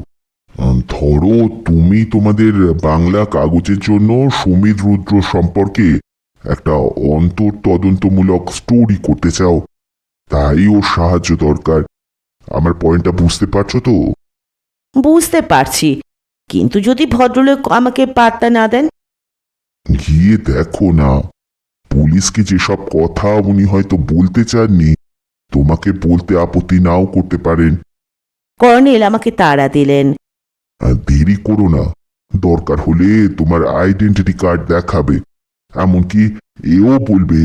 ধরো তুমি তোমাদের বাংলা কাগজের জন্য সমীর রুদ্র সম্পর্কে একটা অন্তর্তদন্তমূলক স্টোরি করতে চাও, তাই ওর সাহায্য দরকার। আমার পয়েন্টটা বুঝতে পারছো তো? বুঝতে পারছি, কিন্তু যদি ভদ্রলোক আমাকে পাত্তা না দেন? গিয়ে দেখো না। পুলিশকে যেসব কথা উনি হয়তো বলতে চাননি, তোমাকে বলতে আপত্তি নাও করতে পারেন। কর্নেল আমাকে তাড়া দিলেন। দেরি করো না। দরকার হলে তোমার আইডেন্টিটি কার্ড দেখাবে। এমনকি এও বলবে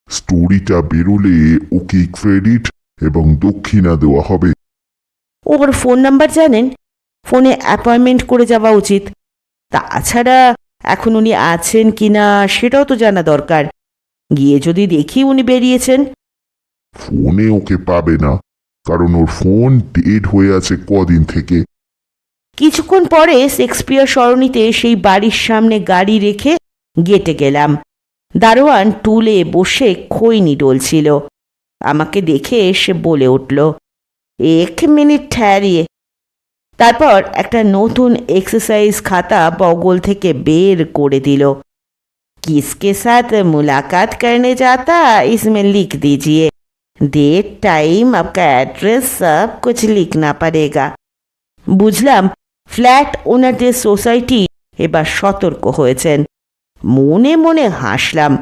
স্টোরিটা বেরোলে ওকে ক্রেডিট এবং দক্ষিণা দেওয়া হবে। ওর ফোন নাম্বার জানেন? ফোনে অ্যাপয়েন্টমেন্ট করে যাওয়া উচিত। তাছাড়া এখন উনি আছেন কিনা সেটাও তো জানা দরকার। গিয়ে যদি দেখি উনি বেরিয়েছেন। ফোনে ওকে পাবে না, কারণ ওর ফোন ডেড হয়ে আছে কদিন থেকে। কিছুক্ষণ পরে শেক্সপিয়ার সরণিতে সেই বাড়ির সামনে গাড়ি রেখে গেটে গেলাম। দারোয়ান টুলে বসে খৈনি ডলছিল। আমাকে দেখে সে বলে উঠল, 1 মিনিট ঠেরিয়ে। তারপর একটা নতুন এক্সারসাইজ খাতা বগল থেকে বের করে দিল। किसके साथ मुलाकात करने जाता इसमें लिख दीजिए, डेट, टाइम, आपका एड्रेस, सब कुछ लिखना पड़ेगा। বুঝলাম ফ্ল্যাট ওনারদের সোসাইটি এবার সতর্ক হয়েছেন। মনে মনে হাসলাম।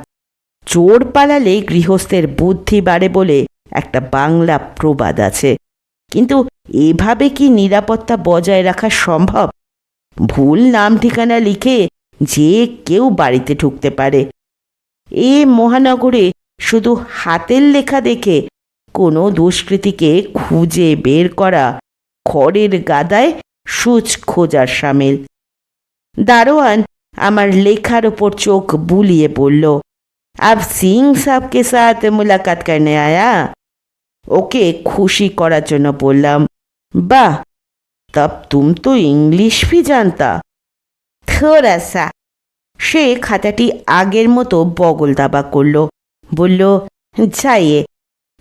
চোর পালালে গৃহস্থের বুদ্ধি বাড়ে বলে একটা বাংলা প্রবাদ আছে, কিন্তু এভাবে কি নিরাপত্তা বজায় রাখা সম্ভব? ভুল নাম ঠিকানা লিখে যে কেউ বাড়িতে ঢুকতে পারে। এ মহানগরে শুধু হাতের লেখা দেখে কোনো দুষ্কৃতীকে খুঁজে বের করা খড়ের গাদায় সূচ খোঁজার সামিল। দারোয়ান আমার লেখার ওপর চোখ বুলিয়ে বলল, আব সিং সাহবকে সাথ মুলাকাত করনে আয়া। ওকে খুশি করার জন্য বললাম, বাহ, তব তুম তো ইংলিশ ভি জানতা। থোড়া সা। সে খাতাটি আগের মতো বগল দাবা করল। বলল, যাইয়ে,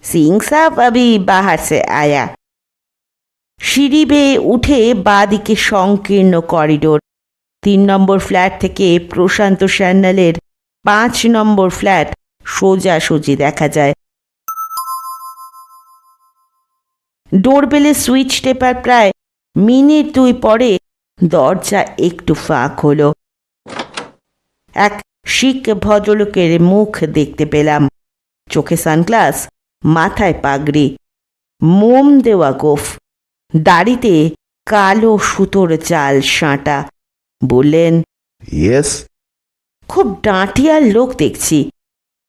সিং সাহব আবি বাহার সে আয়া। সিঁড়ি বেয়ে উঠে বাঁদিকে সংকীর্ণ করিডোর। 3 নম্বর ফ্ল্যাট থেকে প্রশান্ত সান্যালের 5 নম্বর ফ্ল্যাট সোজাসুজি দেখা যায়। ডোরবেলের সুইচ টেপার প্রায় মিনিট 2 পরে দরজা একটু ফাঁক হলো। এক শিখ ভদ্রলোকের মুখ দেখতে পেলাম। চোখে সানগ্লাস, মাথায় পাগড়ি, মোম দেওয়া গোফ, দাড়িতে কালো সুতোর চাল সাঁটা। বললেন, ইয়েস। খুব ডাঁটিয়ার লোক দেখছি।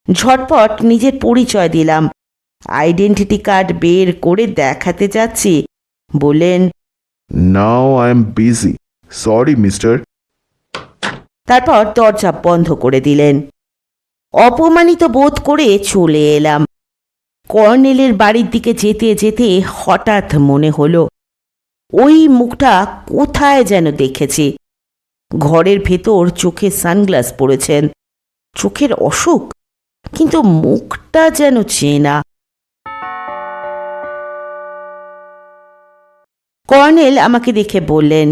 ঝটপট নিজের পরিচয় দিলাম। আইডেন্টিটি কার্ড বের করে দেখাতে যাচ্ছি। বললেন, now I am busy, sorry mister. তারপর দরজা বন্ধ করে দিলেন। অপমানিত বোধ করে চলে এলাম। কর্নেলের বাড়ির দিকে যেতে যেতে হঠাৎ মনে হলো ওই মুখটা কোথায় যেন দেখেছি। ঘরের ভেতর চোখে সানগ্লাস পরেছেন। চোখের অসুখ, কিন্তু মুখটা যেন চেনা। কর্নেল আমাকে দেখে বললেন,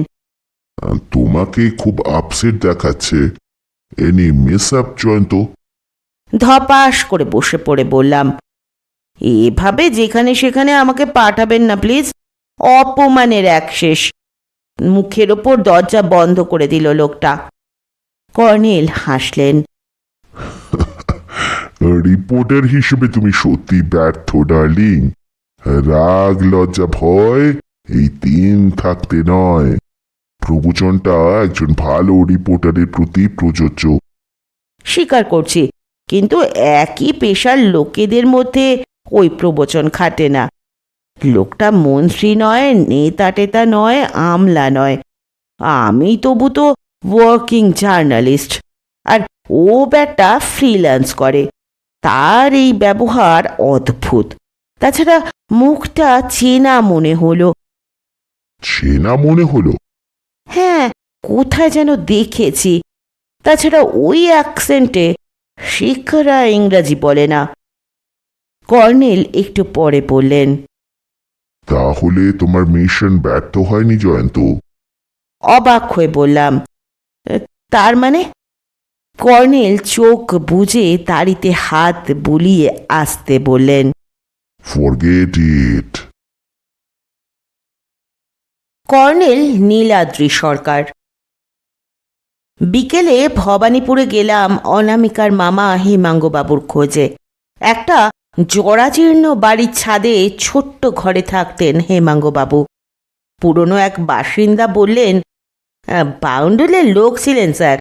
তোমাকে খুব আপসেট দেখাচ্ছে। Any mishap Jayanta? ধপাস করে বসে পড়ে বললাম, এভাবে যেখানে সেখানে আমাকে পাঠাবেন না প্লিজ। অপমানের এক শেষ। মুখের ওপর দরজা বন্ধ করে দিল লোকটা। কর্নেল হাসলেন। রিপোর্টার হিসেবে তুমি সত্যি ব্যর্থ ডার্লিং। রাগ লজ্জা ভয় এই তিন থাকতে নয়। প্রবচনটা একজন ভালো রিপোর্টারের প্রতি প্রযোজ্য। স্বীকার করছি, কিন্তু একই পেশার লোকেদের মধ্যে ওই প্রবচন খাটে না। লোকটা মন্ত্রী নয়, নেতা টেতা নয়, আমলা নয়। আমি তবু তো ওয়ার্কিং জার্নালিস্ট, আর ও ব্যাটা ফ্রিল্যান্স করে। তার এই ব্যবহার অদ্ভুত। তাছাড়া মুখটা চেনা মনে হলো। চেনা মনে হলো? হ্যাঁ, কোথায় যেন দেখেছি। তাছাড়া ওই অ্যাকসেন্টে শিখরা ইংরাজি বলে না। কর্নেল একটু পরে বললেন, তাহলে তোমার মিশন ব্যর্থ হয়নি জয়ন্ত? অবাক হয়ে বললাম, তার মানে? কর্নেল চোখ বুজে তাড়িতে হাত বুলিয়ে আসতে বললেন, ফরগেট ইট। কর্নেল নীলাদ্রি সরকার। বিকেলে ভবানীপুরে গেলাম অনামিকার মামা হেমাঙ্গবাবুর খোঁজে। একটা জরাজীর্ণ বাড়ির ছাদে ছোট্ট ঘরে থাকতেন হেমাঙ্গবাবু। পুরনো এক বাসিন্দা বললেন, বাউন্ডুলের লোক ছিলেন স্যার।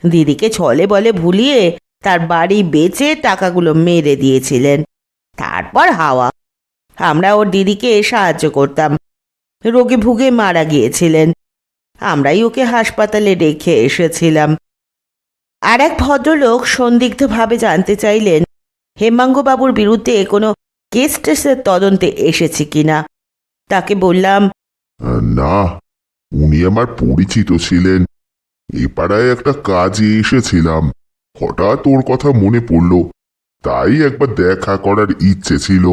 দিদিকে ছলে বলে ভুলিয়ে তার বাড়ি বেচে টাকাগুলো মেরে দিয়েছিলেন। তারপর হাওয়া। আমরা ওর দিদিকে সাহায্য করতাম। রোগে ভুগে মারা গিয়েছিলেন। আমরাই ওকে হাসপাতালে রেখে এসেছিলাম। আর এক ভদ্রলোক সন্দিগ্ধভাবে জানতে চাইলেন হেমাঙ্গবাবুর বিরুদ্ধে কোনো কেস টেসের তদন্তে এসেছে কিনা। তাকে বললাম, না, উনি আমার পরিচিত ছিলেন। এ পাড়ায় একটা কাজে এসেছিলাম, হঠাৎ ওর কথা মনে পড়ল, তাই একবার দেখা করার ইচ্ছে ছিল।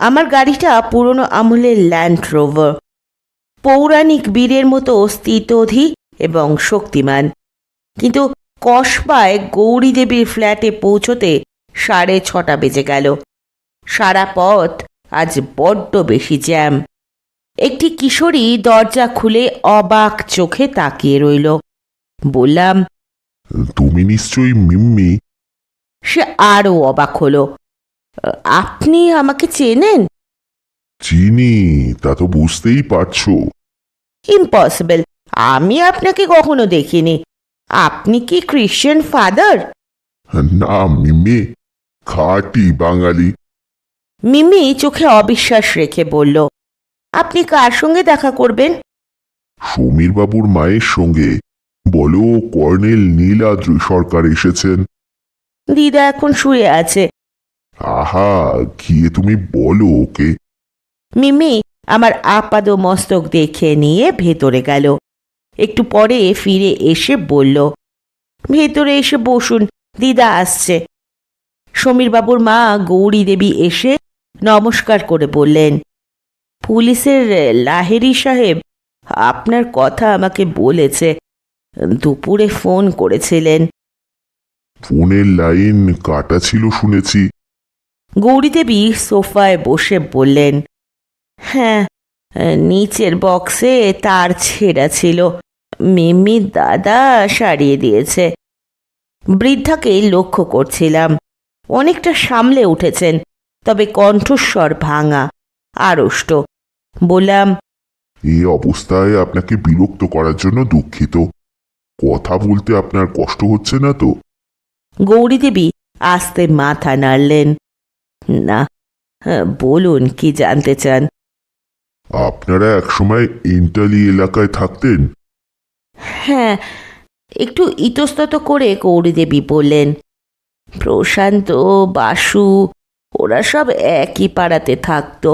আমার গাড়িটা পুরনো আমলের ল্যান্ড রোভার। পৌরাণিক বীরের মতো স্থিতধী এবং শক্তিমান। কিন্তু কসবায় গৌরী দেবীর ফ্ল্যাটে পৌঁছতে 6:30 বেজে গেল। সারা পথ আজ বড্ড বেশি জ্যাম। একটি কিশোরী দরজা খুলে অবাক চোখে তাকিয়ে রইল। বললাম, তুমি নিশ্চয়ই মিম্মি? সে আরও অবাক হলো। আপনি আমাকে চেনেন? চিনি, তা তো বুঝতেই পারছো। ইম্পসিবল, আমি আপনাকে কখনো দেখিনি। আপনি কি ক্রিশ্চিয়ান ফাদার? না মিম্মি, খাঁটি বাঙালি। মিমি চোখে অবিশ্বাস রেখে বলল, আপনি কার সঙ্গে দেখা করবেন? সমীর বাবুর মায়ের সঙ্গে। বলো কর্নেল নীলাদ্রি সরকার এসেছেন। দিদা এখন শুয়ে আছে। আহা, গিয়ে তুমি বলো ওকে। মিমি আমার আপাদ মস্তক দেখে নিয়ে ভেতরে গেল। একটু পরে ফিরে এসে বলল, ভেতরে এসে বসুন, দিদা আসছে। সমীরবাবুর মা গৌরী দেবী এসে নমস্কার করে বললেন, পুলিশের লাহেরি সাহেব আপনার কথা আমাকে বলেছে। দুপুরে ফোন করেছিলেন। ফোনের লাইন কাটা ছিল শুনেছি। গৌরী দেবী সোফায় বসে বললেন, হ্যাঁ, নিচের বক্সে তার ছেঁড়া ছিল। মিমির দাদা সারিয়ে দিয়েছে। বৃদ্ধাকে লক্ষ্য করছিলাম। অনেকটা সামলে উঠেছেন, তবে কণ্ঠস্বর ভাঙা, আড়ষ্ট। বললাম, এই অবস্থায় আপনাকে বিরক্ত করার জন্য দুঃখিত। কথা বলতে আপনার কষ্ট হচ্ছে না তো? গৌরীদেবী আস্তে মাথা নাড়লেন। না, বলুন কি জানতে চান। আপনারা একসময় ইন্টালি এলাকায় থাকতেন? হ্যাঁ, একটু ইতস্তত করে গৌরীদেবী বললেন। প্রশান্ত, বাসু ওরা সব একই পাড়াতে থাকতো।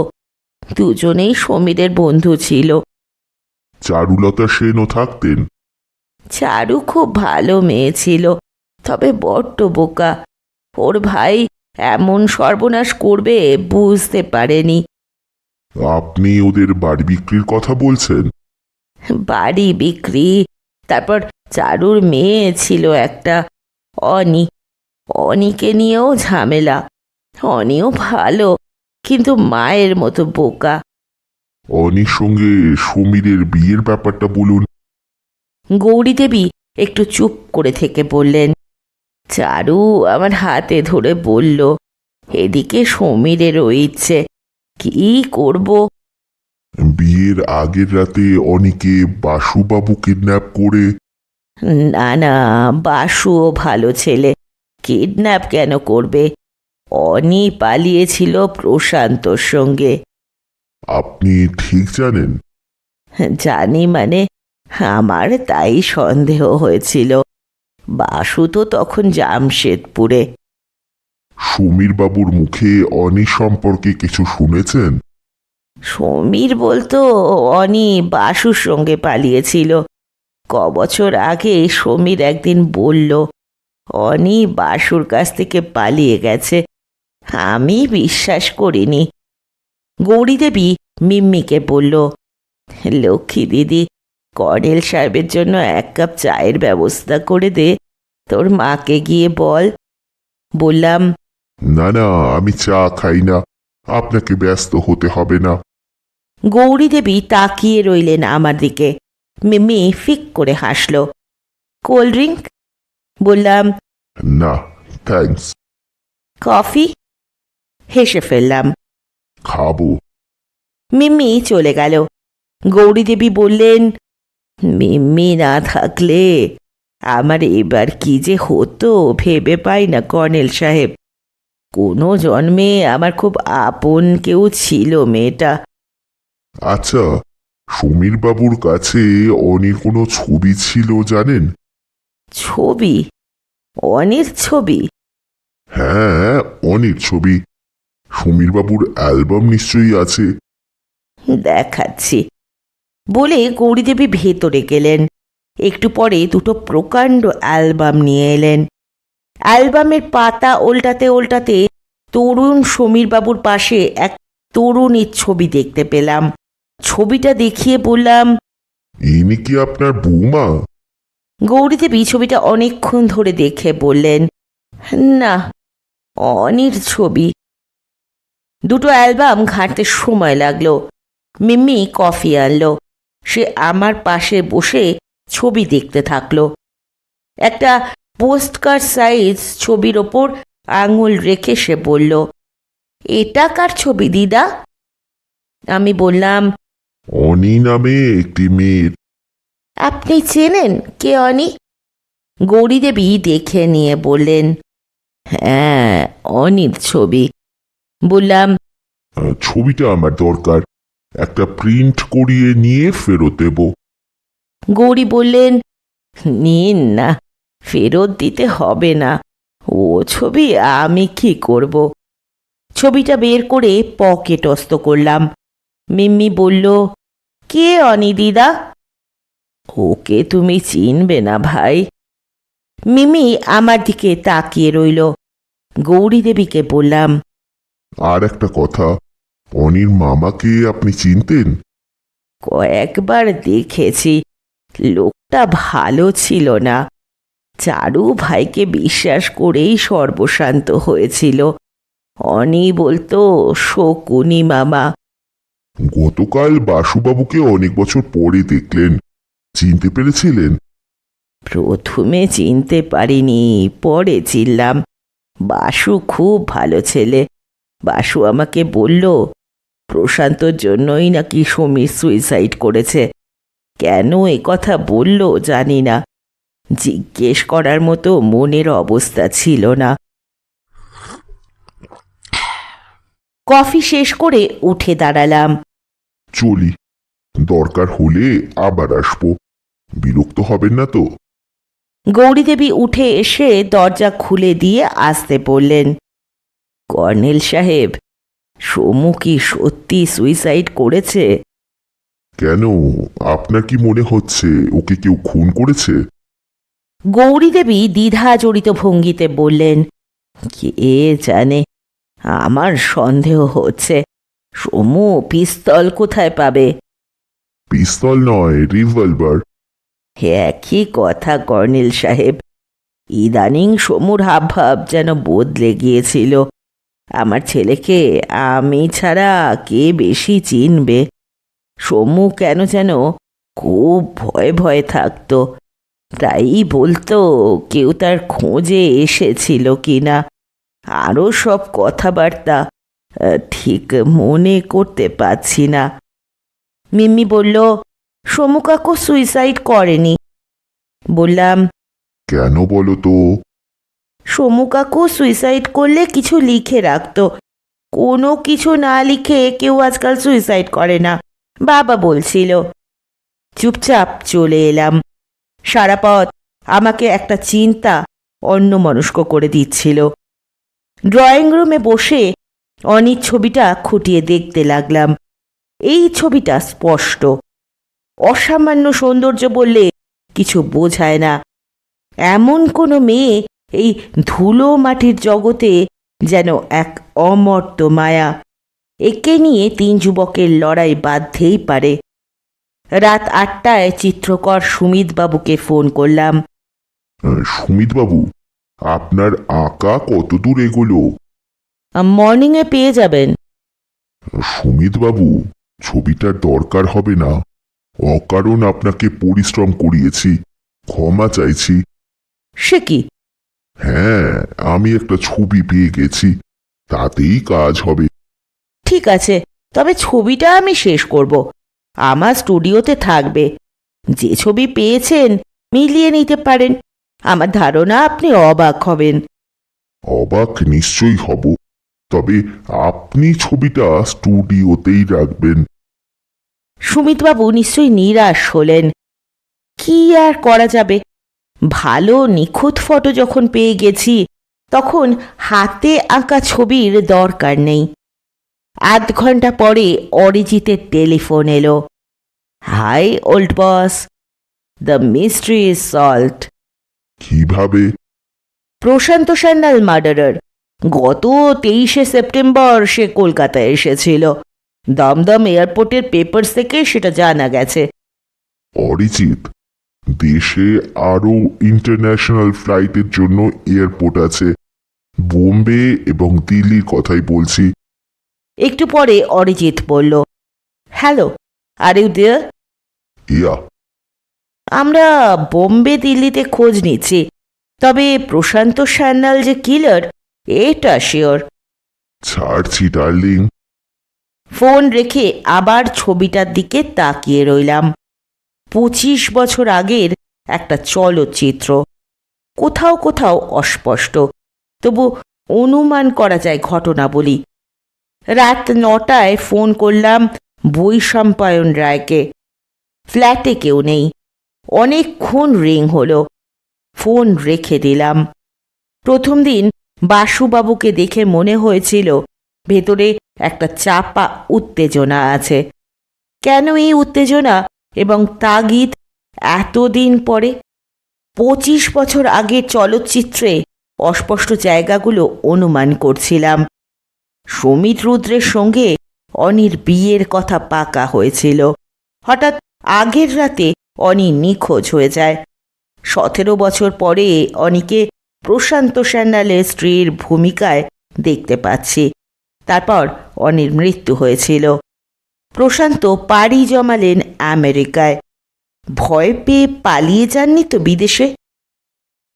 দুজনেই সমীরের বন্ধু ছিল। চারুলতা সেনও থাকতেন? চারু খুব ভালো মেয়ে ছিল, তবে বড্ড বোকা। ওর ভাই এমন সর্বনাশ করবে বুঝতে পারেনি। আপনি ওদের বাড়ি বিক্রির কথা বলছেন? বাড়ি বিক্রি, তারপর চারুর মেয়ে ছিল একটা, অনি। অনিকে নিয়েও ঝামেলা। অনিও ভালো, কিন্তু মায়ের মতো বোকা। অনির সঙ্গে সমীরের বিয়ের ব্যাপারটা বলুন। গৌরীদেবী একটু চুপ করে থেকে বললেন। চারু আমার হাতে ধরে বলল, এদিকে সমীরেরও ইচ্ছে, কি করব। বিয়ের আগের রাতে অনিকে বাসুবাবু কিডন্যাপ করে? না না, বাসুও ভালো ছেলে, কিডন্যাপ কেন করবে? অনি পালিয়েছিল প্রশান্তর সঙ্গে। আপনি ঠিক জানেন? জানি মানে, আমার তাই সন্দেহ হয়েছিল। বাসু তো তখন জামশেদপুরে। সমীর বাবুর মুখে অনি সম্পর্কে কিছু শুনেছেন? সমীর বলতো অনি বাসুর সঙ্গে পালিয়েছিল। বছর আগে সমীর একদিন বলল অনি বাসুর কাছ থেকে পালিয়ে গেছে। আমি বিশ্বাস করিনি। গৌরীদেবী মিম্মিকে বলল, লক্ষ্মী দিদি, কর্নেল সাহেবের জন্য 1 কাপ চায়ের ব্যবস্থা করে দে। তোর মাকে গিয়ে বল। বললাম, না না, আমি চা খাই না, আপনাকে ব্যস্ত হতে হবে না। গৌরীদেবী তাকিয়ে রইলেন আমার দিকে। মিম্মি ফিক করে হাসল। Cold drink? বললাম, না থ্যাঙ্কস। কফি? হেসে ফেললাম। খাবো। মিম্মি চলে গেল। গৌরীদেবী বললেন, মিম্মি না থাকলে আমার এবার কি যে হতো ভেবে পাই না কর্নেল সাহেব। কোনো জন্মে আমার খুব আপন কেউ ছিল মেয়েটা। আচ্ছা, সমীর বাবুর কাছে অনির কোনো ছবি ছিল জানেন? ছবি? অনির ছবি? হ্যাঁ, অনির ছবি। সমীর বাবুর অ্যালবাম নিশ্চয়ই আছে। দেখাচ্ছি বলে গৌরীদেবী ভেতরে গেলেন। একটু পরে 2টো প্রকাণ্ড অ্যালবাম নিয়ে এলেন। অ্যালবামের পাতা উল্টাতে উল্টাতে তরুণ সমীরবাবুর পাশে এক তরুণীর ছবি দেখতে পেলাম। ছবিটা দেখিয়ে বললাম, ইনি কি আপনার বৌমা? গৌরীদেবী ছবিটা অনেকক্ষণ ধরে দেখে বললেন, না, অনির ছবি। 2টো অ্যালবাম ঘাঁটতে সময় লাগলো। মিম্মি কফি আনলো। সে আমার পাশে বসে ছবি দেখতে থাকলো। একটা পোস্টকার্ড সাইজ ছবির ওপর আঙুল রেখে সে বলল, এটা কার ছবি দিদা? আমি বললাম, অনি নামে একটি মেয়ের। আপনি চেনেন কে অনি? গৌরীদেবী দেখে নিয়ে বললেন, হ্যাঁ, অনির ছবি। বললাম, ছবিটা আমার দরকার, একটা প্রিন্ট করিয়ে নিয়ে ফেরত দেব। গৌরী বললেন, নিন না, ফেরত দিতে হবে না। ও ছবি আমি কি করব? ছবিটা বের করে পকেটস্থ করলাম। মিম্মি বলল, কে অনি দিদা? ওকে তুমি চিনবে না ভাই। মিমি আমার দিকে তাকিয়ে রইল। গৌরীদেবীকে বললাম, আর একটা কথা, অনির মামাকে আপনি চিনতেন? কয়েকবার দেখেছি, লোকটা ভালো ছিল না। চারু ভাইকে বিশ্বাস করেই সর্বশান্ত হয়েছিল। অনি বলতো শকুনি মামা। গতকাল বাসুবাবুকে অনেক বছর পরে দেখলেন, চিনতে পেরেছিলেন? প্রথমে চিনতে পারিনি, পরে চিনলাম। বাসু খুব ভালো ছেলে। বাসু আমাকে বলল, প্রশান্তর জন্যই নাকি সমীর সুইসাইড করেছে। কেন এ কথা বলল জানি না, জিজ্ঞেস করার মতো মনের অবস্থা ছিল না। কফি শেষ করে উঠে দাঁড়ালাম। চলি, দরকার হলে আবার আসবো। বিরক্ত হবেন না তো? গৌরীদেবী উঠে এসে দরজা খুলে দিয়ে আসতে বললেন, কর্নেল সাহেব, সমু কি সত্যি সুইসাইড করেছে? কেন, আপনার কি মনে হচ্ছে ওকে কেউ খুন করেছে? গৌরীদেবী দ্বিধা জড়িত ভঙ্গিতে বললেন, কে জানে, আমার সন্দেহ হচ্ছে। সমু পিস্তল কোথায় পাবে? পিস্তল নয়, রিভলভার। একই কথা কর্নেল সাহেব, ইদানিং সমুর হাবভাব যেন বদলে গিয়েছিল। আমার ছেলেকে আমি ছাড়া কে বেশি চিনবে? সমু কেন যেন খুব ভয়ে ভয়ে থাকতো। তাই বলতো কেউ তার খোঁজে এসেছিল কিনা। আরও সব কথাবার্তা ঠিক মনে করতে পারছি না। মিম্মি বলল, সমু কাকু সুইসাইড করেনি। বললাম, কেন বলো তো? সমু কাকু সুইসাইড করলে কিছু লিখে রাখতো। কোনো কিছু না লিখে কেউ আজকাল সুইসাইড করে না, বাবা বলছিল। চুপচাপ চলে এলাম। সারা পথ আমাকে একটা চিন্তা অন্যমনস্ক করে দিচ্ছিল। ড্রয়িং রুমে বসে অনির ছবিটা খুঁটিয়ে দেখতে লাগলাম। এই ছবিটা স্পষ্ট। অসামান্য সৌন্দর্য বললে কিছু বোঝায় না। এমন কোনো মেয়ে এই ধুলো মাটির জগতে যেন এক অমর্ত্য মায়া। একে নিয়ে 3 যুবকের লড়াই বাঁধতেই পারে। রাত 8টায় চিত্রকর সুমিতবাবুকে ফোন করলাম। সুমিতবাবু, আপনার আঁকা কত দূর এগোলো? মর্নিংয়ে পেয়ে যাবেন। সুমিতবাবু, ছবিটার দরকার হবে না। অকারণ আপনাকে পরিশ্রম করিয়েছি, ক্ষমা চাইছি। সে কি? হ্যাঁ, আমি একটা ছবি পেয়ে গেছি, তাতেই কাজ হবে। ঠিক আছে, তবে ছবিটা আমি শেষ করব। আমার স্টুডিওতে থাকবে। যে ছবি পেয়েছেন মিলিয়ে নিতে পারেন। আমার ধারণা আপনি অবাক হবেন। অবাক নিশ্চয়ই হব, তবে আপনি ছবিটা স্টুডিওতেই রাখবেন। সুমিতবাবু নিশ্চয়ই নিরাশ হলেন। কি আর করা যাবে, ভালো নিখুঁত ফটো যখন পেয়ে গেছি তখন হাতে আঁকা ছবির দরকার নেই। আধ ঘন্টা পরে অরিজিতের টেলিফোন এলো। Hi old boss, the mystery is solved. কিভাবে? প্রশান্ত সান্যাল মার্ডারার। গত 23শে সেপ্টেম্বর সে কলকাতায় এসেছিল। দমদম এয়ারপোর্টের পেপারস থেকে সেটা জানা গেছে। অরিজিৎ, দেশে আরও ইন্টারন্যাশনাল ফ্লাইটের জন্য এয়ারপোর্ট আছে। বোম্বে এবং দিল্লির কথাই বলছি। একটু পরে অরিজিৎ বলল, হ্যালো, আর ইউ দেয়ার? ইয়া। আমরা বোম্বে দিল্লিতে খোঁজ নিচ্ছি, তবে প্রশান্ত সান্যাল যে কিলার এটা শিওর। ছাড়ছি ডার্লিং। ফোন রেখে আবার ছবিটার দিকে তাকিয়ে রইলাম। 25 বছর আগের একটা চলচ্চিত্র। কোথাও কোথাও অস্পষ্ট, তবু অনুমান করা যায় ঘটনাবলী। রাত 9টায় ফোন করলাম বৈশম্পায়ন রায়কে। ফ্ল্যাটে কেউ নেই। অনেকক্ষণ রিং হলো। ফোন রেখে দিলাম। প্রথম দিন বাসুবাবুকে দেখে মনে হয়েছিল ভেতরে একটা চাপা উত্তেজনা আছে। কেন এই উত্তেজনা এবং তাগিদ এতদিন পরে? 25 বছর আগের চলচ্চিত্রে অস্পষ্ট জায়গাগুলো অনুমান করছিলাম। সুমিত রুদ্রের সঙ্গে অনির বিয়ের কথা পাকা হয়েছিল। হঠাৎ আগের রাতে অনি নিখোঁজ হয়ে যায়। 17 বছর পরে অনিকে প্রশান্ত সান্যালের স্ত্রীর ভূমিকায় দেখতে পাচ্ছি। তারপর অনির মৃত্যু হয়েছিল। প্রশান্ত পাড়ি জমালেন আমেরিকায়। ভয় পেয়ে পালিয়ে যাননি তো বিদেশে?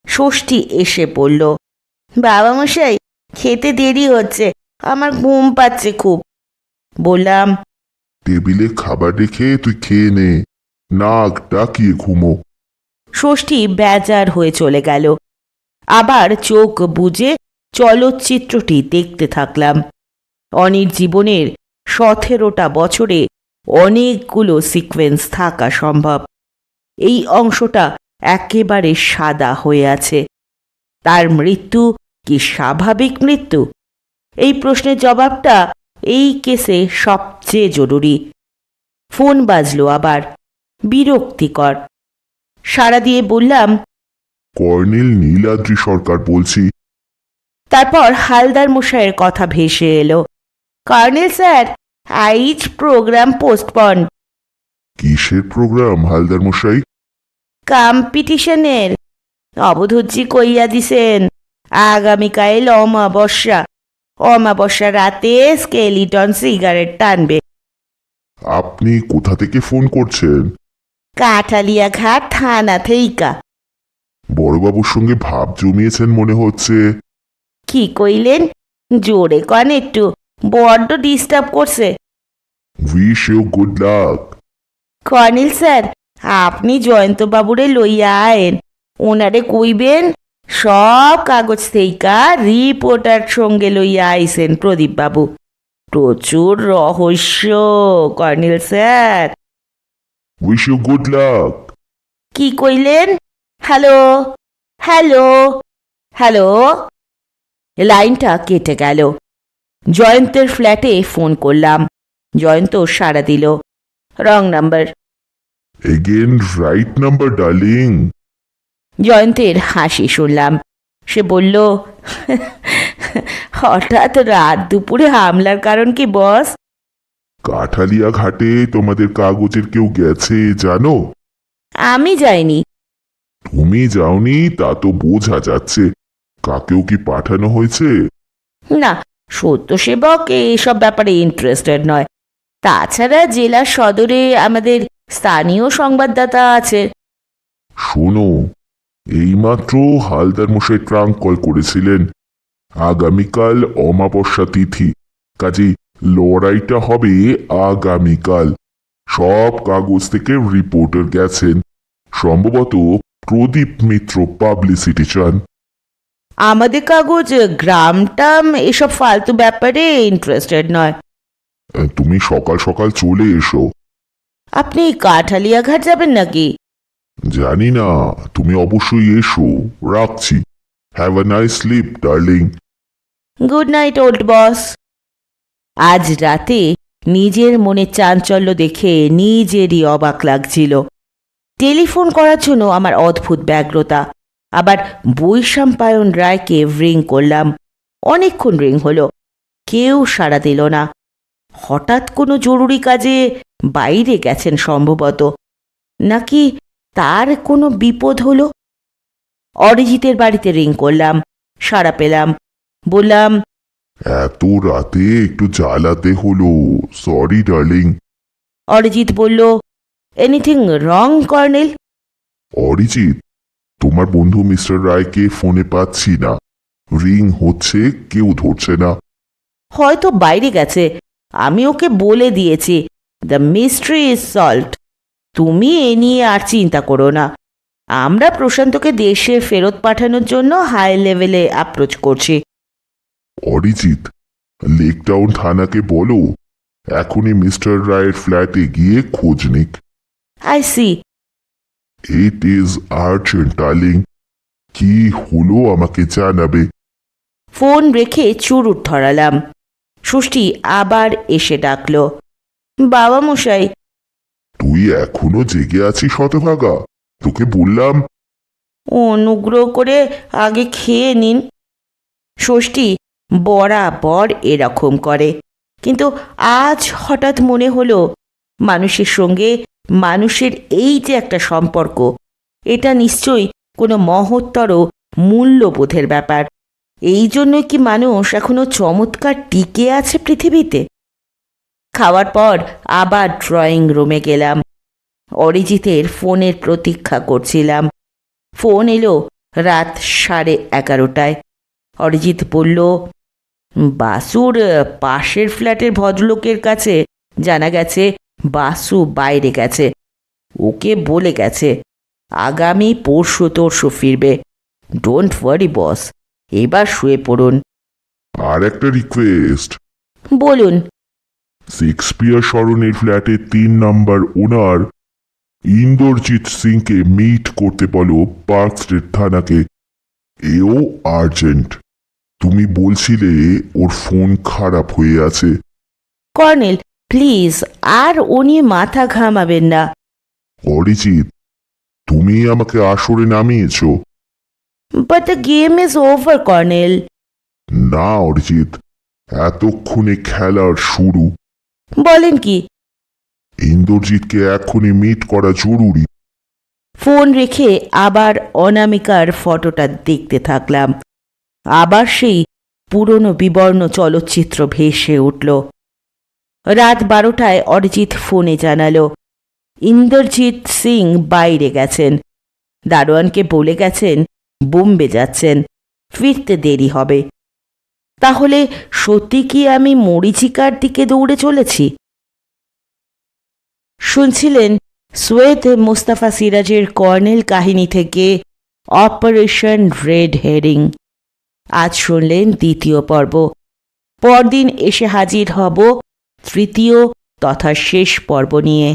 ষষ্ঠী এসে পড়ল। বাবা মশাই, খেতে দেরি হচ্ছে, আমার ঘুম পাচ্ছে খুব। বললাম, টেবিলে খাবার রেখে তুই খেয়ে নে, নাক ডাকিয়ে ঘুমো। ষষ্ঠী বেজার হয়ে চলে গেল। আবার চোখ বুজে চলচ্চিত্রটি দেখতে থাকলাম। অনির জীবনের 17টা বছরে অনেকগুলো সিকোয়েন্স থাকা সম্ভব। এই অংশটা একেবারে সাদা হয়ে আছে। তার মৃত্যু কি স্বাভাবিক মৃত্যু? এই প্রশ্নের জবাবটা এই কেসে সবচেয়ে জরুরি। ফোন বাজলো আবার, বিরক্তিকর। সাড়া দিয়ে বললাম, কর্নেল নীলাদ্রি সরকার বলছি। তারপর হালদার মশাইয়ের কথা ভেসে এলো। কর্নেল স্যার, আইজ প্রোগ্রাম পোস্টপন। কিসের প্রোগ্রাম হালদার মশাই? কম্পিটিশনের। অবধূতজি কইয়া দিছেন আগামীকাল অমাবস্যা রাতে স্কেলিটন সিগারেট টানবে। আপনি কোথা থেকে ফোন করছেন? কাঠালিয়াঘাট থানা থেইকা। বড়বাবুর সঙ্গে ভাব জমিয়েছেন মনে হচ্ছে। কি কইলেন? জোরে কন একটু, বড্ড ডিস্টার্ব করছে। Wish you good luck. Colonel sir, আপনি জয়ন্তবাবুরে লইয়া আয়েন। ওনারে কইবেন সব কাগজ থেইকা রিপোর্টার সঙ্গে লইয়া আইসেন প্রদীপবাবু। প্রচুর রহস্য colonel sir. Wish you good luck. কি কইলেন? Hello hello hello. লাইনটা কেটে গেল। জয়ন্তের ফ্ল্যাটে ফোন করলাম। জয়ন্ত সাড়া দিল। Wrong number. Again right number darling. জয়ন্তের হাসি শুনলাম। সে বলল, হঠাৎ রাত দুপুরে হামলার কারণ কি বস? কাঠালিয়া ঘাটে তোমাদের কাগজের কেউ গেছে জানো? আমি যাইনি। তুমি যাওনি তা তো বোঝা যাচ্ছে। কাকেও কি পাঠানো হয়েছে? না, সত্যসেবক এসব ব্যাপারে ইন্টারেস্টেড নয়। তাছাড়া জেলা সদরে আমাদের স্থানীয় সংবাদদাতা আছে। শোনো, এইমাত্র হালদার মশাই ট্রাঙ্ক কল করেছিলেন। আগামীকাল অমাবস্যা তিথি, কাজেই লড়াইটা হবে আগামীকাল। সব কাগজ থেকে রিপোর্টার গেছেন। সম্ভবত প্রদীপ মিত্র পাবলিসিটি চান। আমাদের কাগজ গ্রামটাম এসব ফালতু ব্যাপারে ইন্টারেস্টেড নয়। তুমি সকাল সকাল চলে এসো। আপনি কাঠালিয়াঘাট যাবেন নাকি? জানি না, তুমি অবশ্যই এসো। রাখছি। Have a nice sleep darling. Good night old boss. আজ রাতে নিজের মনে চাঞ্চল্য দেখে নিজেরই অবাক লাগছিল। টেলিফোন করার জন্য আমার অদ্ভুত ব্যগ্রতা। আবার বৈশাম্পায়ন রায়কে রিং করলাম। অনেকক্ষণ রিং হলো, কেউ সাড়া দিল না। হঠাৎ কোনো জরুরি কাজে বাইরে গেছেন সম্ভবত, নাকি তার কোনো বিপদ হলো। অরিজিতের বাড়িতে রিং করলাম, সাড়া পেলাম। বললাম, এত রাতে একটু জ্বালাতে হলো, সরি ডার্লিং। অরিজিৎ বলল, এনিথিং রং কর্নেল? অরিজিৎ, তোমার বন্ধু মিস্টার রায়কে ফোনে পাচ্ছি না। রিং হচ্ছে, কেউ ধরছে না। হয়তো বাইরে গেছে। আমি ওকে বলে দিয়েছি দ্য মিস্ট্রি ইজ সলভড। তুমি এ নিয়ে আর চিন্তা করো না। আমরা প্রশান্তকে দেশে ফেরত পাঠানোর জন্য হাই লেভেলে অ্যাপ্রোচ করছি। অরিজিৎ, লেক টাউন থানাকে বলো এখনই মিস্টার রায়ের ফ্ল্যাটে গিয়ে খোঁজ নিক। I see. It is urgent darling. কি হলো আমাকে জানাবে। ফোন রেখে চুরুট ধরালাম। ষষ্ঠী আবার এসে ডাকল, বাবা মশাই। তুই এখনো জেগে আছিস হতভাগা? তোকে বললাম। অনুগ্রহ করে আগে খেয়ে নিন। ষষ্ঠী বরাবর এরকম করে, কিন্তু আজ হঠাৎ মনে হলো মানুষের সঙ্গে মানুষের এই যে একটা সম্পর্ক, এটা নিশ্চয়ই কোনো মহত্তর মূল্যবোধের ব্যাপার। এই জন্যই কি মানুষ এখনো চমৎকার টিকে আছে পৃথিবীতে। খাওয়ার পর আবার ড্রয়িং রুমে গেলাম। অরিজিতের ফোনের প্রতীক্ষা করছিলাম। ফোন এলো রাত 11:30টায়। অরিজিৎ বলল, বাসুর পাশের ফ্ল্যাটের ভদ্রলোকের কাছে জানা গেছে বাসু বাইরে গেছে। ওকে বলে গেছে আগামী পরশু ফিরবে। ডোন্ট ওয়ারি বস, এবার শুয়ে পড়ুন। আর একটা রিকোয়েস্ট, বলুন। শেক্সপিয়ার সরণের ফ্ল্যাটে 3 নাম্বার ওনার ইন্দরজিৎ সিংকে মিট করতে বলো পার্ক স্ট্রিট থানাকে। এও আর্জেন্ট। তুমি বলছিলে ওর ফোন খারাপ হয়ে আছে। কর্নেল প্লিজ, আর ও নিয়ে মাথা ঘামাবেন না। অরিজিৎ, তুমি আমাকে আসরে নামিয়েছ। But the game is over colonel. না অরিজিৎ, এতক্ষণে খেলার শুরু। বলেন কি? ইন্দরজিৎকে এখনই মিট করা জরুরি। ফোন রেখে আবার অনামিকার ফটোটা দেখতে থাকলাম। আবার সেই পুরনো বিবর্ণ চলচ্চিত্র ভেসে উঠল। রাত 12টায় অরিজিৎ ফোনে জানালো ইন্দরজিৎ সিং বাইরে গেছেন। দারোয়ানকে বলে গেছেন বোম্বে যাচ্ছেন, ফিরতে দেরি হবে। তাহলে সত্যি কি আমি মরীচিকার দিকে দৌড়ে চলেছি? শুনছিলেন সৈয়দ মুস্তাফা সিরাজের কর্নেল কাহিনী থেকে অপারেশন রেড হেরিং। আজ শুনলেন 2য় পর্ব। পরদিন এসে হাজির হব 3য় তথা শেষ পর্ব নিয়ে।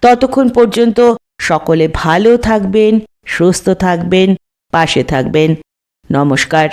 ততক্ষণ পর্যন্ত সকলে ভালো থাকবেন, সুস্থ থাকবেন, পাশে থাকবেন। নমস্কার।